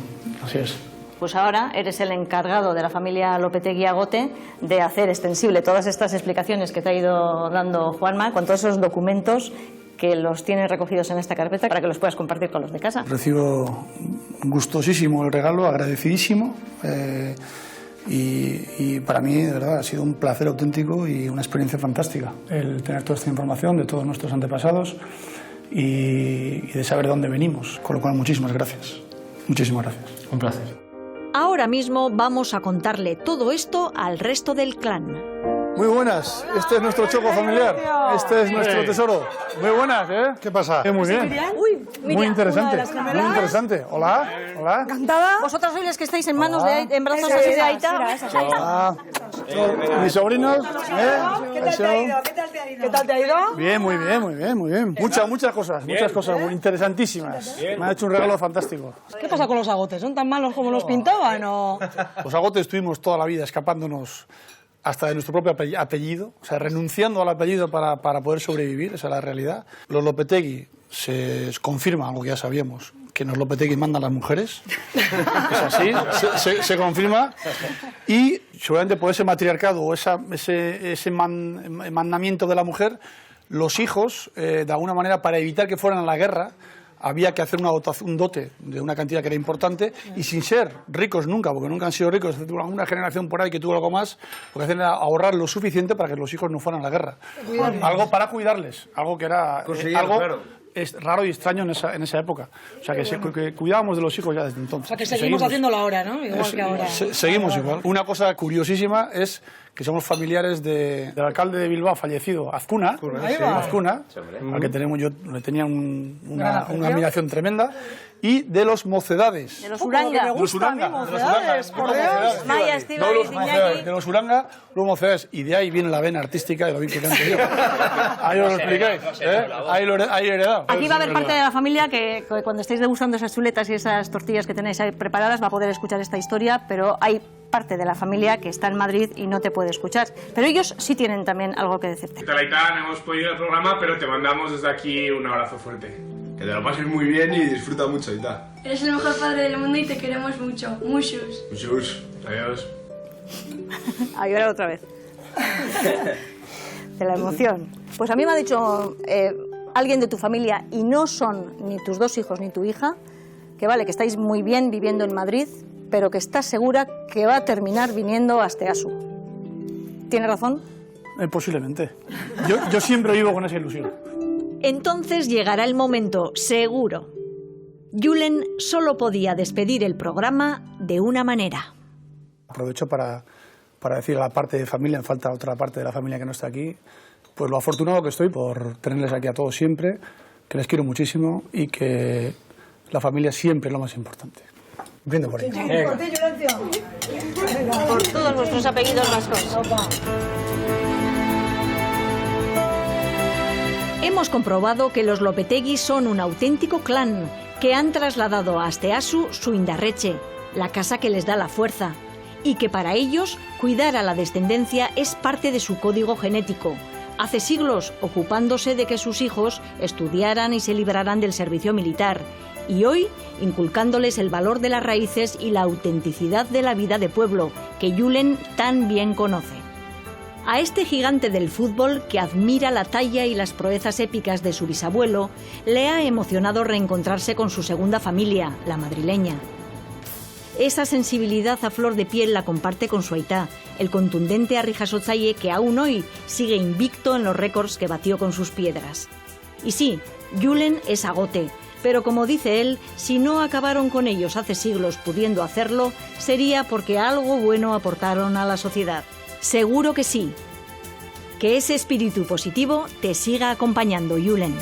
así es. Pues ahora eres el encargado de la familia Lopetegui Agote de hacer extensible todas estas explicaciones que te ha ido dando Juanma, con todos esos documentos que los tienes recogidos en esta carpeta para que los puedas compartir con los de casa. Recibo gustosísimo el regalo, agradecidísimo. Y para mí, de verdad, ha sido un placer auténtico y una experiencia fantástica el tener toda esta información de todos nuestros antepasados y de saber de dónde venimos. Con lo cual, muchísimas gracias. Muchísimas gracias. Un placer. Ahora mismo vamos a contarle todo esto al resto del clan. Muy buenas, este es nuestro choco familiar, este es nuestro tesoro. Muy buenas, ¿eh? ¿Qué pasa? Muy bien. Uy, Muy interesante, muy interesante. Hola, hola. Encantada. Vosotras sois las que estáis en manos en brazos así de Aita. Hola. Mis sobrinos, ¿Qué tal te ha ido? ¿Qué tal te ha ido? Bien, muy bien, muy bien, muy bien. Muchas cosas muy interesantísimas. Me han hecho un regalo fantástico. ¿Qué pasa con los agotes? ¿Son tan malos como los pintaban o...? Los agotes estuvimos toda la vida escapándonos hasta de nuestro propio apellido, o sea, renunciando al apellido para poder sobrevivir, esa es la realidad. Los Lopetegui se confirma algo que ya sabíamos, que los Lopetegui mandan las mujeres, es así, se confirma, y seguramente por ese matriarcado o ese mandamiento de la mujer, los hijos, de alguna manera, para evitar que fueran a la guerra, había que hacer un dote de una cantidad que era importante y sin ser ricos nunca, porque nunca han sido ricos, una generación por ahí que tuvo algo más, lo que hacían era ahorrar lo suficiente para que los hijos no fueran a la guerra. Algo para cuidarles, algo que era algo raro y extraño en esa época. O sea, que cuidábamos de los hijos ya desde entonces. O sea, que seguimos haciéndolo ahora, ¿no? Igual que ahora. Seguimos igual. Una cosa curiosísima es que somos familiares del alcalde de Bilbao fallecido, Azcuna, al que le tenía una admiración tremenda, y de los Mocedades. De los Uranga. De los Uranga. Mocedades, por Dios. Maya, Estíbaliz, Iñaki. De los Uranga, los Mocedades. Y de ahí viene la vena artística y lo bien que canto yo. Ahí os lo explicáis, ¿eh? Ahí he heredado. Aquí va a haber parte de la familia que cuando estéis degustando esas chuletas y esas tortillas que tenéis ahí preparadas va a poder escuchar esta historia, pero hay parte de la familia que está en Madrid y no te puede escuchar. Pero ellos sí tienen también algo que decirte. ¿Qué tal, Aita? No hemos podido ir al programa, pero te mandamos desde aquí un abrazo fuerte. Que te lo pases muy bien y disfruta mucho, Aita. Eres el mejor padre del mundo y te queremos mucho. Muchos. Muchos. Adiós. A llorar otra vez. De la emoción. Pues a mí me ha dicho alguien de tu familia, y no son ni tus dos hijos ni tu hija, que vale, que estáis muy bien viviendo en Madrid, pero que estás segura que va a terminar viniendo a Asteasu. ¿Tiene razón? Posiblemente. Yo siempre vivo con esa ilusión. Entonces llegará el momento, seguro. Julen solo podía despedir el programa de una manera. Aprovecho para decir a la parte de familia, me falta otra parte de la familia que no está aquí, pues lo afortunado que estoy por tenerles aquí a todos siempre, que les quiero muchísimo y que la familia siempre es lo más importante. Brindo por ello. Por todos vuestros apellidos vascos. Hemos comprobado que los Lopetegui son un auténtico clan, que han trasladado a Asteasu su Indarreche, la casa que les da la fuerza, y que para ellos cuidar a la descendencia es parte de su código genético. Hace siglos ocupándose de que sus hijos estudiaran y se libraran del servicio militar, y hoy inculcándoles el valor de las raíces y la autenticidad de la vida de pueblo, que Julen tan bien conoce. A este gigante del fútbol, que admira la talla y las proezas épicas de su bisabuelo, le ha emocionado reencontrarse con su segunda familia, la madrileña. Esa sensibilidad a flor de piel la comparte con su aitá, el contundente Harry Jasotzaile, que aún hoy sigue invicto en los récords que batió con sus piedras. Y sí, Julen es agote, pero como dice él, si no acabaron con ellos hace siglos pudiendo hacerlo, sería porque algo bueno aportaron a la sociedad. Seguro que sí. Que ese espíritu positivo te siga acompañando, Julen.